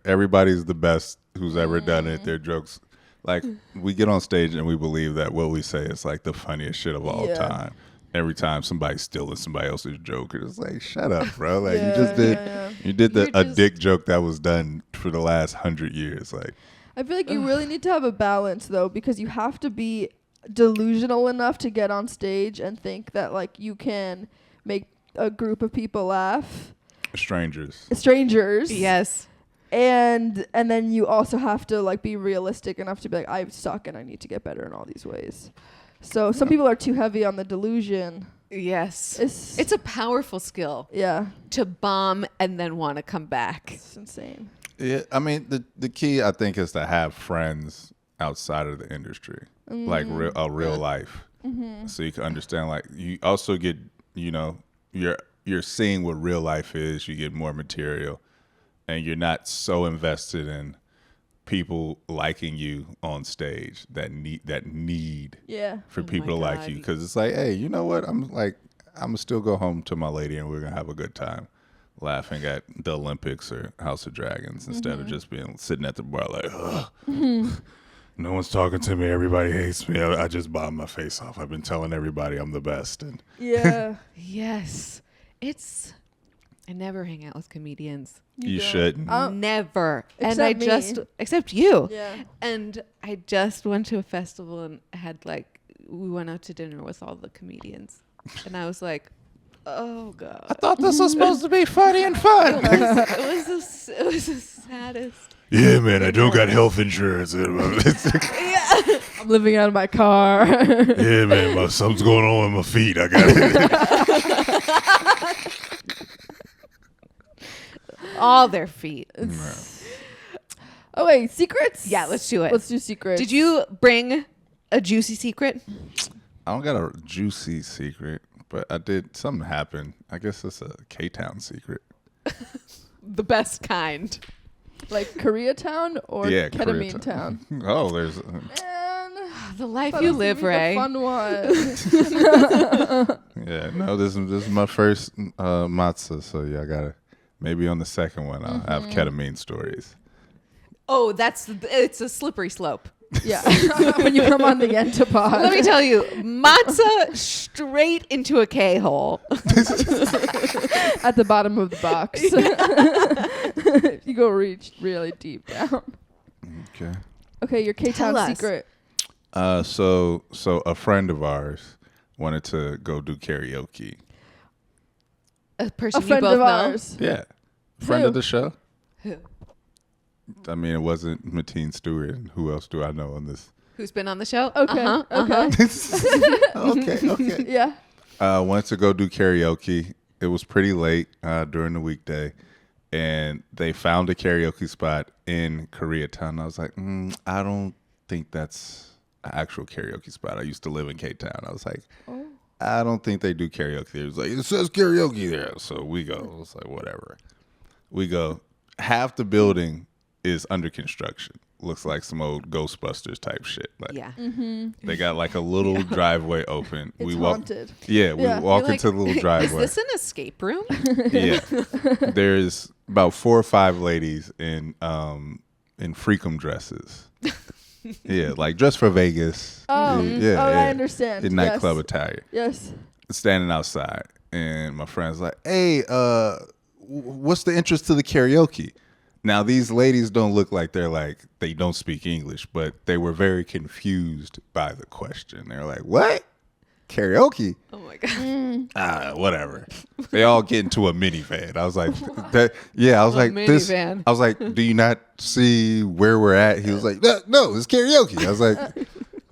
Everybody's the best who's ever done it. Their jokes, like we get on stage and we believe that what we say is like the funniest shit of all time. Every time somebody's stealing somebody else's joke, it's like, shut up, bro. Like you just did, you did a dick joke that was done for the last 100 years. Like, I feel like you really need to have a balance though, because you have to be delusional enough to get on stage and think that like you can make a group of people laugh. Strangers. Yes. And then you also have to like be realistic enough to be like, I suck and I need to get better in all these ways. So some people are too heavy on the delusion. Yes. It's It's a powerful skill yeah, to bomb and then want to come back. it's insane. Yeah, I mean the key I think is to have friends outside of the industry, like real life, so you can understand. Like you also get, you're seeing what real life is. You get more material, and you're not so invested in people liking you on stage that need for people to like you, because it's like, hey, you know what? I'm gonna still go home to my lady and we're gonna have a good time laughing at the Olympics or House of Dragons instead of just being sitting at the bar like, ugh, no one's talking to me, everybody hates me, I just bombed my face off, I've been telling everybody I'm the best. And Yes, I never hang out with comedians. You shouldn't. Never. And except you. Yeah. And I just went to a festival and we went out to dinner with all the comedians. And I was like, oh God. I thought this was supposed to be funny and fun. It was the saddest. Yeah, man, I don't got health insurance. I'm living out of my car. Yeah, man, something's going on with my feet. I got it. All their feet. Oh, wait, secrets? Yeah, let's do it. Let's do secrets. Did you bring a juicy secret? I don't got a juicy secret, but I did. Something happened. I guess it's a K-Town secret. The best kind. Like Koreatown or Ketamine Town? Oh, there's... Man, the life you live, Raye. The fun one. Yeah, no, this is my first matzah, so yeah, I gotta... Maybe on the second one, I'll have ketamine stories. Oh, it's a slippery slope. Yeah. When you come on the Yenta pod. Let me tell you, matzah straight into a K-hole. At the bottom of the box. You go reach really deep down. Okay, your K-Town secret. So a friend of ours wanted to go do karaoke. A person a friend you both of know? Ours. Yeah. Friend Who? of the show. Who? I mean, it wasn't Mateen Stewart. Who else do I know on this? Who's been on the show? Okay. Okay. Yeah. Went to go do karaoke. It was pretty late during the weekday. And they found a karaoke spot in Koreatown. I was like, I don't think that's an actual karaoke spot. I used to live in K-Town. I was like, I don't think they do karaoke there. It was like, it says karaoke there. So we go. It was like, whatever. We go. Half the building is under construction. Looks like some old Ghostbusters type shit. Like, Yeah. They got like a little driveway open. It's haunted. We walk You're into the little driveway. Is this an escape room? Yeah. There's about 4 or 5 ladies in freakum dresses. Yeah, like dressed for Vegas. I understand. In nightclub attire. Yes. Standing outside, and my friend's like, "Hey, what's the entrance to the karaoke?" Now these ladies don't look like they don't speak English, but they were very confused by the question. They're like, "What? Karaoke?" Oh my God. Whatever. They all get into a minivan. I was like, minivan. I was like, do you not see where we're at? He was like, no, it's karaoke. I was like,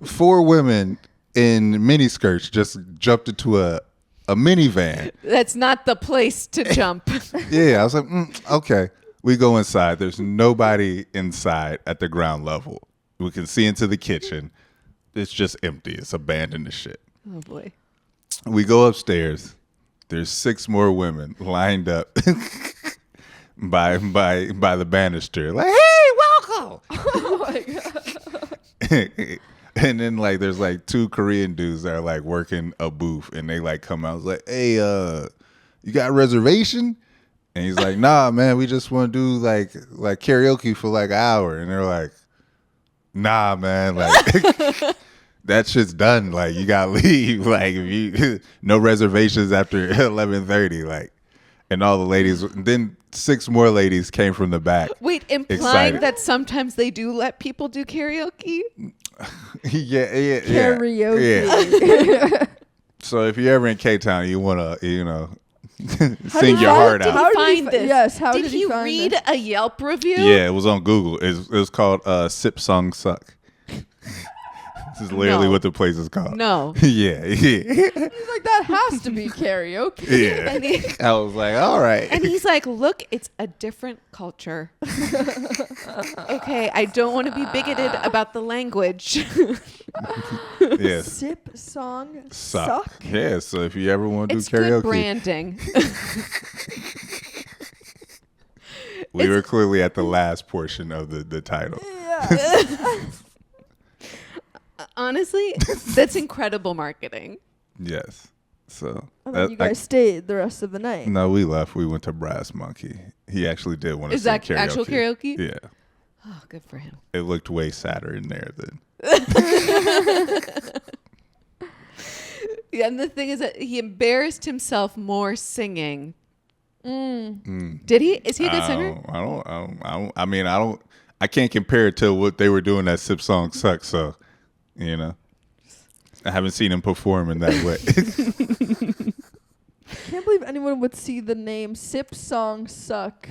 4 women in miniskirts just jumped into a minivan. That's not the place to jump. Yeah, I was like, okay. We go inside. There's nobody inside at the ground level. We can see into the kitchen. It's just empty. It's abandoned as shit. Oh boy. We go upstairs. There's 6 more women lined up by the banister. Like, hey, welcome. Oh my God. And then there's 2 Korean dudes that are working a booth, and they come out. I was like, hey, you got a reservation? And he's like, nah, man, we just want to do like karaoke for an hour. And they're like, nah, man, that shit's done. You gotta leave. If you no reservations after 11:30. And all the ladies. Then 6 more ladies came from the back. Wait, implying excited. that sometimes they do let people do karaoke? Yeah. Karaoke. Yeah. So if you're ever in K-Town, you wanna sing your heart out. How did he find this? Yes. How did did he find read this? a Yelp review? Yeah, it was on Google. It was called Sip Song Suck. This is literally No. what the place is called. No. Yeah. He's like, that has to be karaoke. Yeah. And, he, I was like, all right. and he's like, look, it's a different culture. Okay, I don't want to be bigoted about the language. Yes. Sip song Suck. suck. Yeah, so if you ever want to do It's good karaoke, branding. we were clearly at the last portion of the title. Yeah. Honestly, that's incredible marketing. Yes. So And then you guys stayed the rest of the night. no, we left. We went to Brass Monkey. He actually did want to Is sing that karaoke. actual karaoke? Yeah. Oh, good for him. It looked way sadder in there than. Yeah, and the thing is that he embarrassed himself more singing. Did he? Is he a good singer? I mean, I can't compare it to what they were doing at Sip Song Suck. So, you know, I haven't seen him perform in that way. Can't believe anyone would see the name Sip Song Suck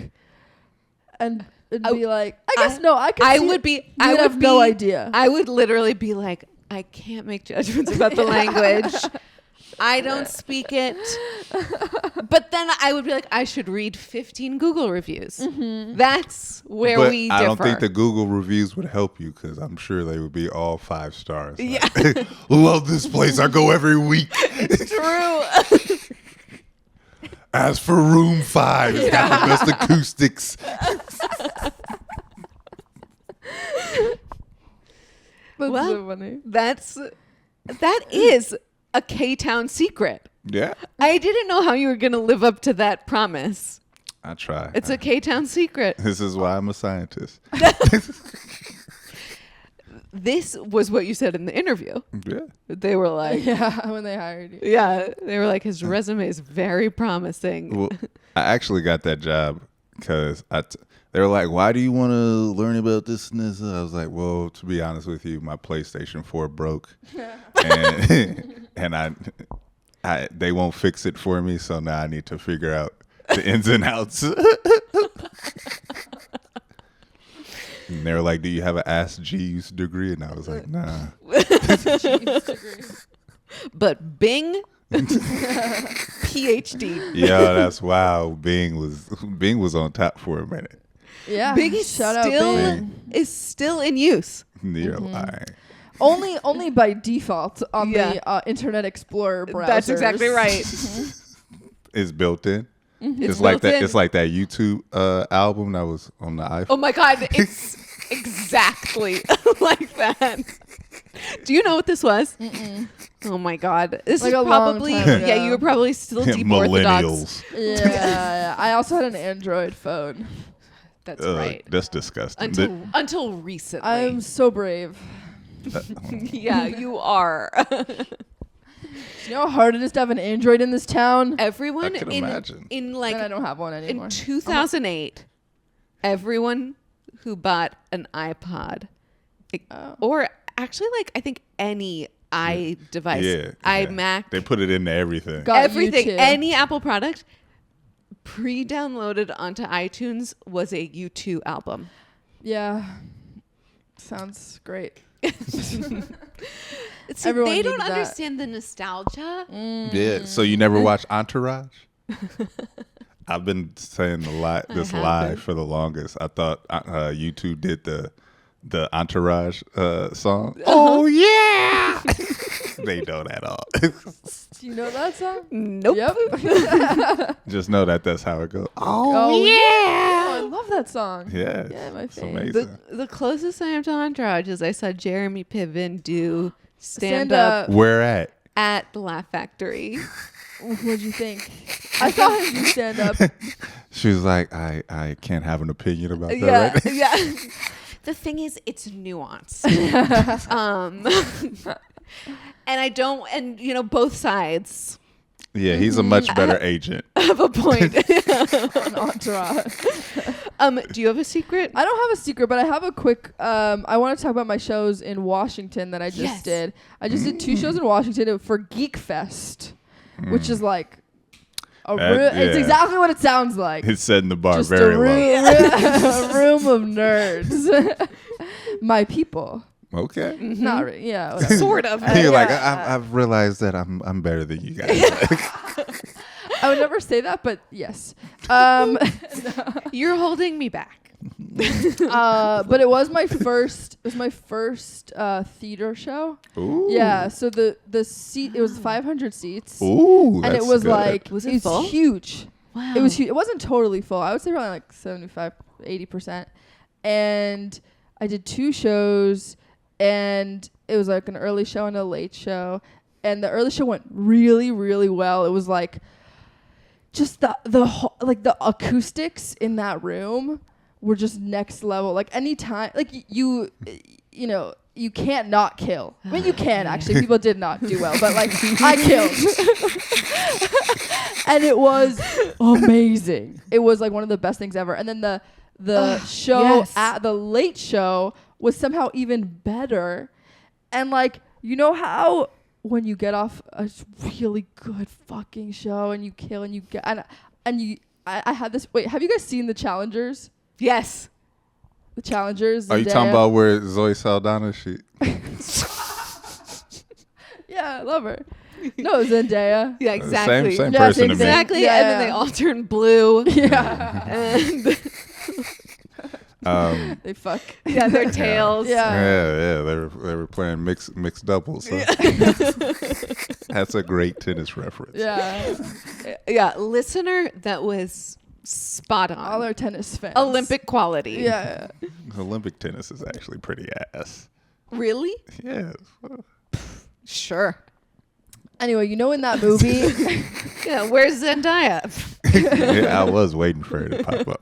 and be like, I guess no, I could I see would it. be. You I would have no idea. I would literally be like, I can't make judgments about the language. I don't speak it. But then I would be like, I should read 15 Google reviews. That's where But we I differ. don't think the Google reviews would help you because I'm sure they would be all 5 stars. Like, Yeah. love this place. I go every week. It's true. As for room 5, it's got the best acoustics. That's Well, so funny. that is a K-Town secret. Yeah, I didn't know how you were going to live up to that promise. I try. It's a K-Town secret. This is why I'm a scientist. This was what you said in the interview. Yeah. They were like, Yeah, when they hired you. yeah, they were like, his resume is very promising. Well, I actually got that job because they were like, why do you want to learn about this and this? I was like, well, to be honest with you, my PlayStation 4 broke. And they won't fix it for me. So now I need to figure out the ins and outs. And they were like, do you have an Ask Jeeves degree? And I was like, nah. But Bing, PhD. Yeah, that's wow. Bing was on top for a minute. Yeah. Bing is Shout out still Bing. is still in use. You're lying. Only by default on Yeah. the Internet Explorer browsers. That's exactly right. It's built in. It's built like that. in. It's like that YouTube album that was on the iPhone. Oh my God, it's exactly like that. Do you know what this was? Oh my God, this Like is a long probably time ago. yeah. You were probably still deep orthodox. Millennials. Yeah. I also had an Android phone. That's right. That's disgusting. Until recently. I'm so brave. Yeah, you are. You know how hard it is to have an Android in this town? Everyone I can imagine. in And I like don't have one anymore. in 2008, everyone who bought an iPod, or actually like I think any device, Yeah. iMac, They put it into everything. Got everything, you too. any Apple product, pre-downloaded onto iTunes was a U2 album. Yeah. Sounds great. See, Everyone they don't needed that. understand the nostalgia. Yeah. So you never watched Entourage? I've been saying this lie haven't. for the longest. I thought U2 did the Entourage song. Oh yeah. They don't at all. Do you know that song? Nope. Yep. Just know that's how it goes. Oh, yeah. I love that song. Yeah. Yeah, my It's fave. amazing. The closest I am to Entourage is I saw Jeremy Piven do stand Stand up up. Where at? at the Laugh Factory. What'd you think? I saw him do stand up. She was like, I can't have an opinion about that Yeah, right now. yeah. The thing is, it's nuanced. And I don't, and you know, both sides Yeah, he's a much better agent. have a point. On Entourage. Do you have a secret? I don't have a secret, but I have a quick. I want to talk about my shows in Washington that I just Yes. did. I just did 2 shows in Washington for Geek Fest, which is like it's yeah. exactly what it sounds like. He's setting the bar Just very a low. room, a room of nerds. My people. Okay. Not really. Yeah. Whatever. Sort of. You're like, yeah. I've realized that I'm better than you guys. I would never say that, but yes. You're holding me back. But it was my first. It was my first theater show. Ooh. Yeah. So the seat. It was 500 seats. Ooh. And it that's was good. like Was it full? huge. Wow. It was huge. It wasn't totally full. I would say probably like 75, 80%. And I did 2 shows, and it was like an early show and a late show. And the early show went really, really well. It was like just the acoustics in that room were just next level. Like anytime, like you know, you can't not kill. I mean, you can actually. People did not do well, but like I killed. And it was amazing. It was like one of the best things ever. And then the show yes. at the late show was somehow even better. And like, you know how when you get off a really good fucking show and you kill and you get and you I had this. Wait, have you guys seen The Challengers? Yes. The Challengers. Are you talking about where Zoe Saldana she? Yeah, I love her. No, Zendaya. Yeah, exactly. Same Yeah, person to me. Exactly. Yeah, and then yeah. they all turn blue. Yeah. And They fuck. yeah, their tails. Yeah. Yeah, they were playing mixed doubles. So. That's a great tennis reference. Yeah. Yeah, listener, that was spot on. All our tennis fans. Olympic quality. Yeah. Olympic tennis is actually pretty ass. Really? Yeah. Sure. Anyway, you know in that movie. Yeah, where's Zendaya? Yeah, I was waiting for her to pop up.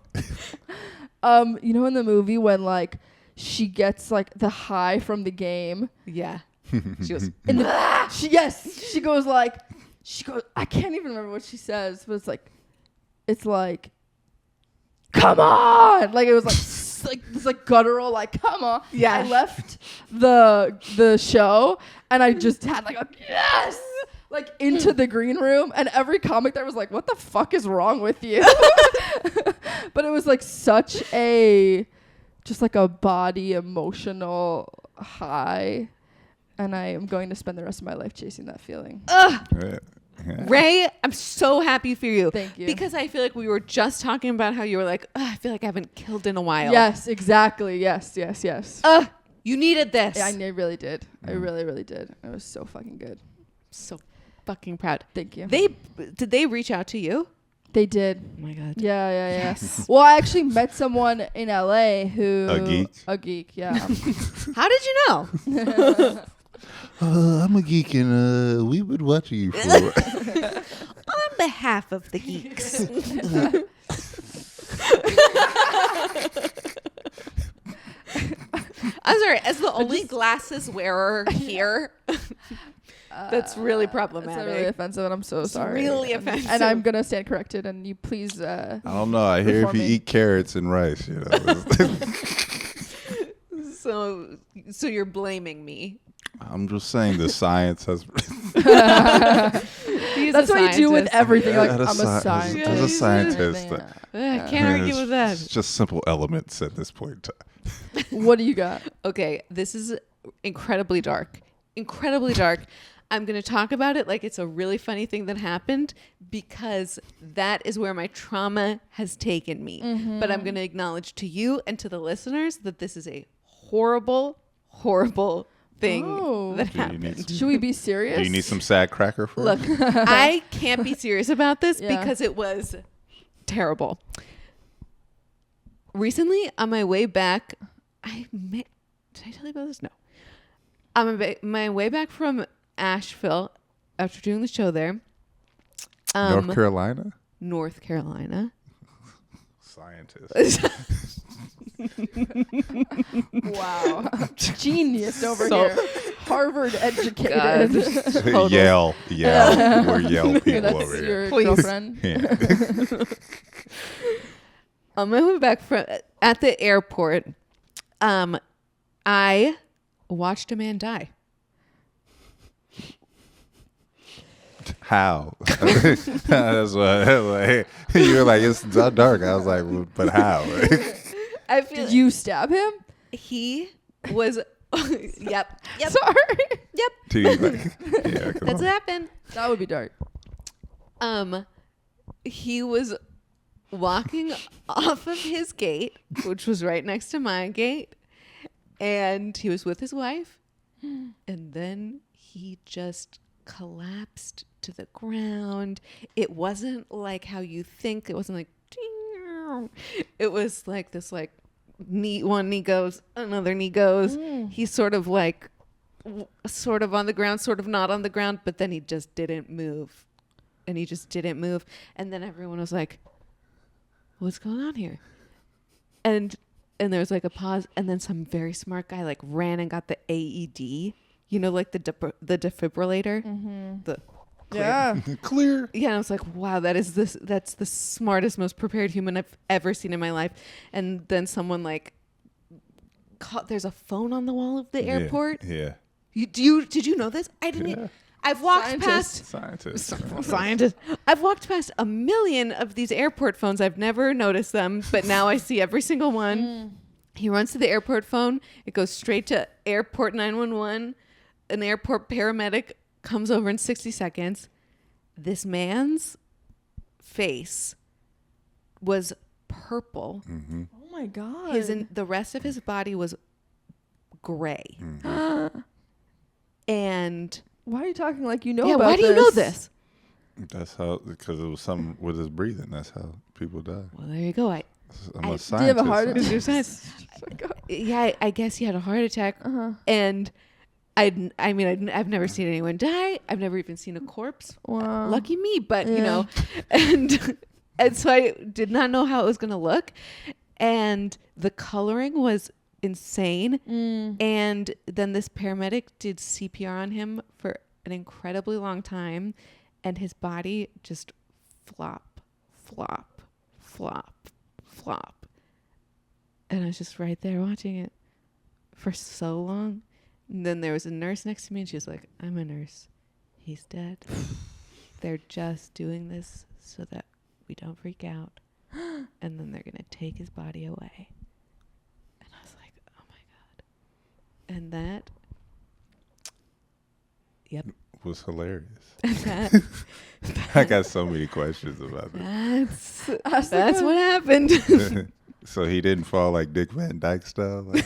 You know in the movie when like she gets like the high from the game. Yeah. She goes, And she goes I can't even remember what she says, but it's like come on, like it was like this like guttural like come on. Yeah. I left the show and I just had like a yes like into the green room, and every comic there was like, what the fuck is wrong with you? But it was like such a just like a body emotional high, and I am going to spend the rest of my life chasing that feeling. Yeah. Raye, I'm so happy for you. Thank you. Because I feel like we were just talking about how you were like, I feel like I haven't killed in a while. Yes, exactly. Yes. You needed this. Yeah, I really did. I really did. It was so fucking good. So fucking proud. Thank you. Did they reach out to you? They did. Oh my God. Yeah. Yes. Well, I actually met someone in LA who A geek? Yeah. How did you know? I'm a geek and we've been watching you for On behalf of the geeks. I'm sorry, as the only glasses wearer here, that's really problematic. That's really offensive, and I'm so sorry. really offensive. And I'm gonna stand corrected, and you please. I don't know. I hear if you eat carrots and rice, you know. So you're blaming me. I'm just saying the science has. That's what you do with everything. Like, Yeah, I'm a scientist. As a scientist, I can't argue with that. It's just simple elements at this point in time. What do you got? Okay, this is incredibly dark. Incredibly dark. I'm going to talk about it like it's a really funny thing that happened because that is where my trauma has taken me. Mm-hmm. But I'm going to acknowledge to you and to the listeners that this is a horrible, horrible thing that Do you happened. need Should we be serious? Do you need some sad cracker for Look, it? I can't be serious about this Yeah. because it was terrible. Recently, on my way back, did I tell you about this? No. On my way back from Asheville, after doing the show there. North Carolina? North Carolina. Scientist. Wow. Genius over So- here. Harvard educated. Total. Yale. We're Yale people That's over here. your Please. girlfriend. Yeah. On my way back at the airport, I watched a man die. How? That's what you were like, it's not dark. I was like, well, but how? I feel Did you stab him? he was Yep. Sorry. Yep. Yeah, come That's on. what happened. That would be dark. He was walking off of his gate, which was right next to my gate, and he was with his wife, and then he just collapsed to the ground. It wasn't like how you think. It wasn't like ding. It was like this, like one knee goes, another knee goes. He's sort of like sort of on the ground, sort of not on the ground, but then he just didn't move. And he just didn't move. And then everyone was like, what's going on here? And there was like a pause. And then some very smart guy like ran and got the AED, you know, like the defibrillator. The clear. Yeah. Clear. Yeah. And I was like, wow, that's the smartest, most prepared human I've ever seen in my life. And then someone like, there's a phone on the wall of the airport. Yeah. Did you know this? I didn't. Yeah. I've walked Scientist. past scientists. I've walked past a million of these airport phones. I've never noticed them, but now I see every single one. He runs to the airport phone. It goes straight to airport 911. An airport paramedic comes over in 60 seconds. This man's face was purple. Oh my god. The rest of his body was gray. And why are you talking like you know yeah, about why do you know this? That's how, because it was something with his breathing. That's how people die. Well, there you go. I'm a Do scientist. you have a heart Did you attack? say? Yeah, I guess he had a heart attack. And I've never seen anyone die. I've never even seen a corpse. Wow. Lucky me, but you Yeah. know, and so I did not know how it was gonna look, and the coloring was insane. And then this paramedic did CPR on him for an incredibly long time, and his body just flop, flop, flop, flop. And I was just right there watching it for so long. And then there was a nurse next to me, and she was like, I'm a nurse. He's dead. They're just doing this so that we don't freak out. And then they're going to take his body away. And I was like, oh my God. And that, yep. Was hilarious. that, I got so many questions about that. that's what happened. So he didn't fall like Dick Van Dyke style. Like,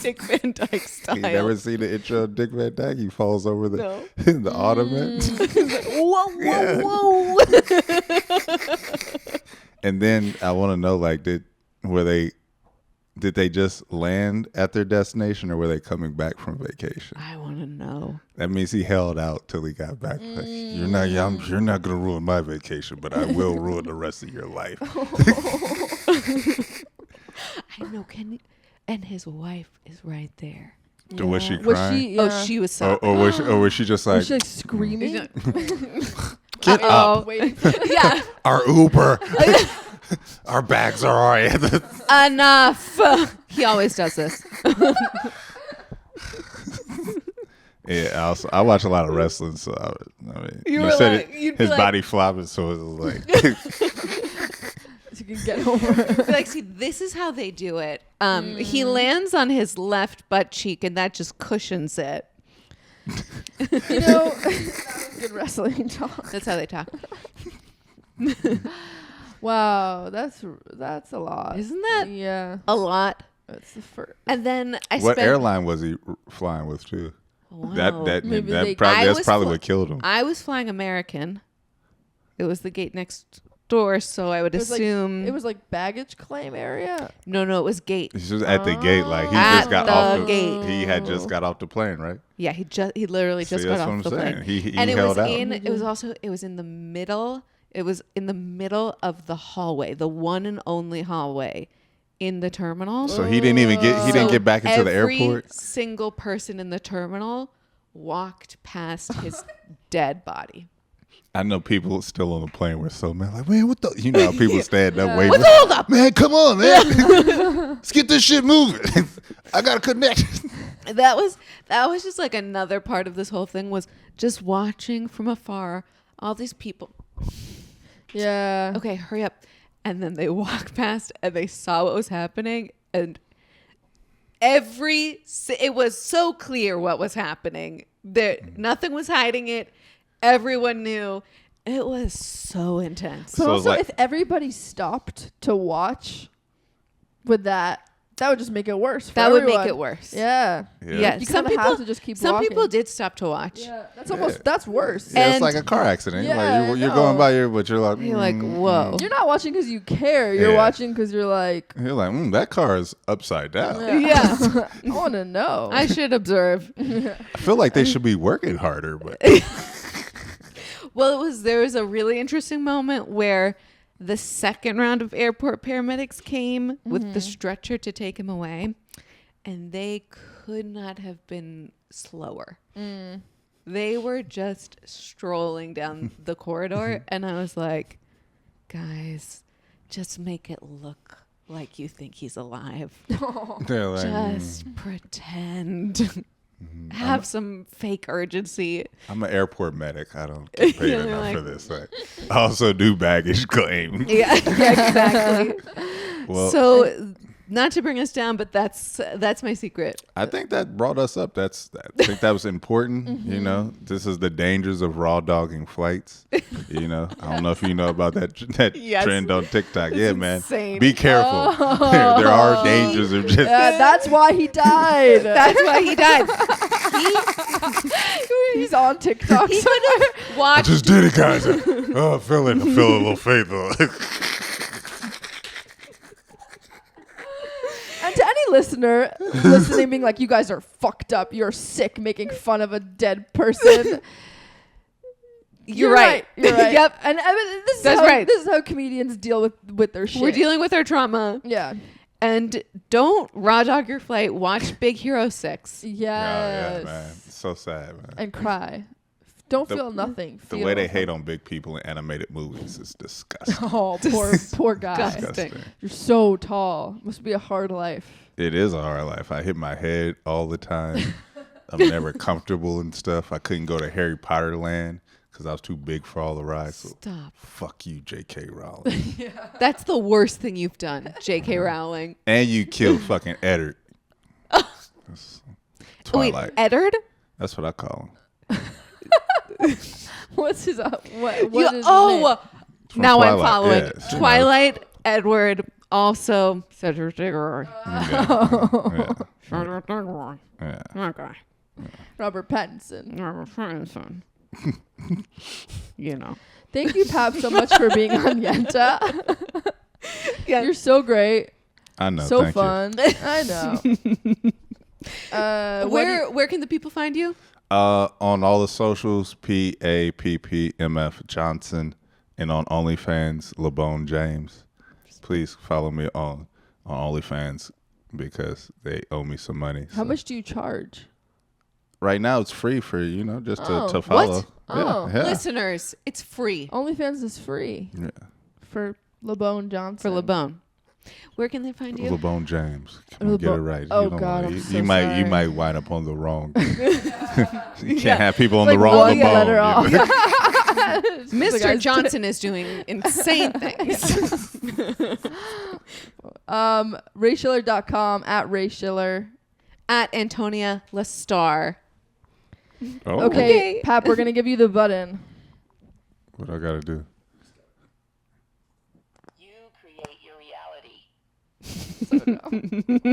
Dick Van Dyke style. you never seen the intro of Dick Van Dyke? He falls over the No. the ottoman. Whoa. And then I want to know, like, did they just land at their destination, or were they coming back from vacation? I want to know. That means he held out till he got back. Like, you're not gonna ruin my vacation, but I will ruin the rest of your life. I know. And his wife is right there. Was she Was crying? she? Oh, she was so. Or was she just like, Was she like screaming? get up, Waiting. Yeah. our Uber, our bags are already at the... Enough. He always does this. Yeah, I watch a lot of wrestling, so I mean, You you were said like- you'd it, be his like- body flopping, so it was like, So you can get over. Like, see, this is how they do it. He lands on his left butt cheek, and that just cushions it. You know, that was good wrestling talk. That's how they talk. Wow, that's a lot. Isn't that Yeah, a lot? that's the first. And then I what spent. airline was he flying with too? Wow. That Maybe that's I was probably fl- what killed him. I was flying American. It was the gate next door, so I would assume. It was like baggage claim area. No, it was gate. He's just at the gate, like he At just got the off the gate. He had just got off the plane, right? Yeah, he literally just See, got that's off what the I'm plane. saying. He And it held was out. it was in the middle. It was in the middle of the hallway, the one and only hallway in the terminal. So he didn't even So get back into the every airport. single person in the terminal walked past his dead body. I know people still on the plane were so mad, like, man, what the, you know, how people stand up waiting. What's the hold up? Man, come on, man, let's get this shit moving. I got a connection. That was just like another part of this whole thing, was just watching from afar all these people. Yeah. Okay, hurry up. And then they walked past and they saw what was happening, and it was so clear what was happening. Nothing was hiding it. Everyone knew. It was so intense. But So also, like- if everybody stopped to watch with that would just make it worse. For That would everyone. make it worse. Yeah. Yeah. You Some kind of people have to just keep Some walking. people did stop to watch. Yeah, that's worse. Yeah, it's And- like a car accident. Yeah, like you're no. going by here, but you're like, You're like, whoa. You're not watching because you care. You're Yeah. watching because you're like, that car is upside down. Yeah. I want to know. I should observe. I feel like they should be working harder, but Well, there was a really interesting moment where the second round of airport paramedics came with the stretcher to take him away, and they could not have been slower. They were just strolling down the corridor, and I was like, guys, just make it look like you think he's alive. they're like, Just pretend. Have some fake urgency. I'm an airport medic. I don't get paid You're enough like- for this. Like, I also do baggage claim. Yeah, exactly. Well, So, not to bring us down, but that's my secret. I think that brought us up. I think that was important. You know, this is the dangers of raw dogging flights. You know, I don't know if you know about that Yes. trend on TikTok. Yeah, man, insane. be careful. There are dangers of just. That's why he died. That's why he died. He's on TikTok. He could have I watched. just did it, guys. Oh, I feel a little faithful. And to any listener listening, being like, "You guys are fucked up. You're sick, making fun of a dead person." You're right. You're right. Yep. And I mean, That's right. This is how comedians deal with their shit. We're dealing with our trauma. Yeah. And don't raw dog your flight. Watch Big Hero 6. Yes. Yeah, man. It's so sad, man. And cry. Don't The- feel nothing. The Feel way they hate on big people in animated movies is disgusting. Oh, poor guy. Disgusting. You're so tall. Must be a hard life. It is a hard life. I hit my head all the time. I'm never comfortable and stuff. I couldn't go to Harry Potter Land because I was too big for all the rides. So Stop. fuck you, J.K. Rowling. That's the worst thing you've done, J.K. Rowling. And you killed fucking Eddard. That's Twilight. Wait, Eddard? That's what I call him. What's his what You- is his name? From now I'm Twilight, following. yeah. Twilight, Edward, also Cedric Diggory. Yeah. Cedric Diggory. Yeah. Okay. Robert Pattinson. Robert Pattinson. You know. Thank you, Papp, so much for being on Yenta. Yeah. You're so great. I know. So thank fun. I know. Where can the people find you? you. On all the socials, PAPPMF Johnson, and on OnlyFans, LeBone James. Please follow me on OnlyFans because they owe me some money. How So much do you charge? right now it's free for just Oh. to follow. What? Oh. Yeah. Listeners, it's free OnlyFans is free Yeah. for LeBone Johnson. for LeBone. Where can they find you? LeBone James. Come on, get it LeBone- right. Oh, You don't God, wanna- I'm you, so you might sorry. you might wind up on the wrong. You can't Yeah. have people on Like the wrong one LeBone. letter you off. know? Mr. guys- Johnson is doing insane things. RaySchiller.com at RaySchiller. At Antonia Lestar. Oh, Okay, Okay. Papp, we're gonna give you the button. What I gotta do? You create your reality.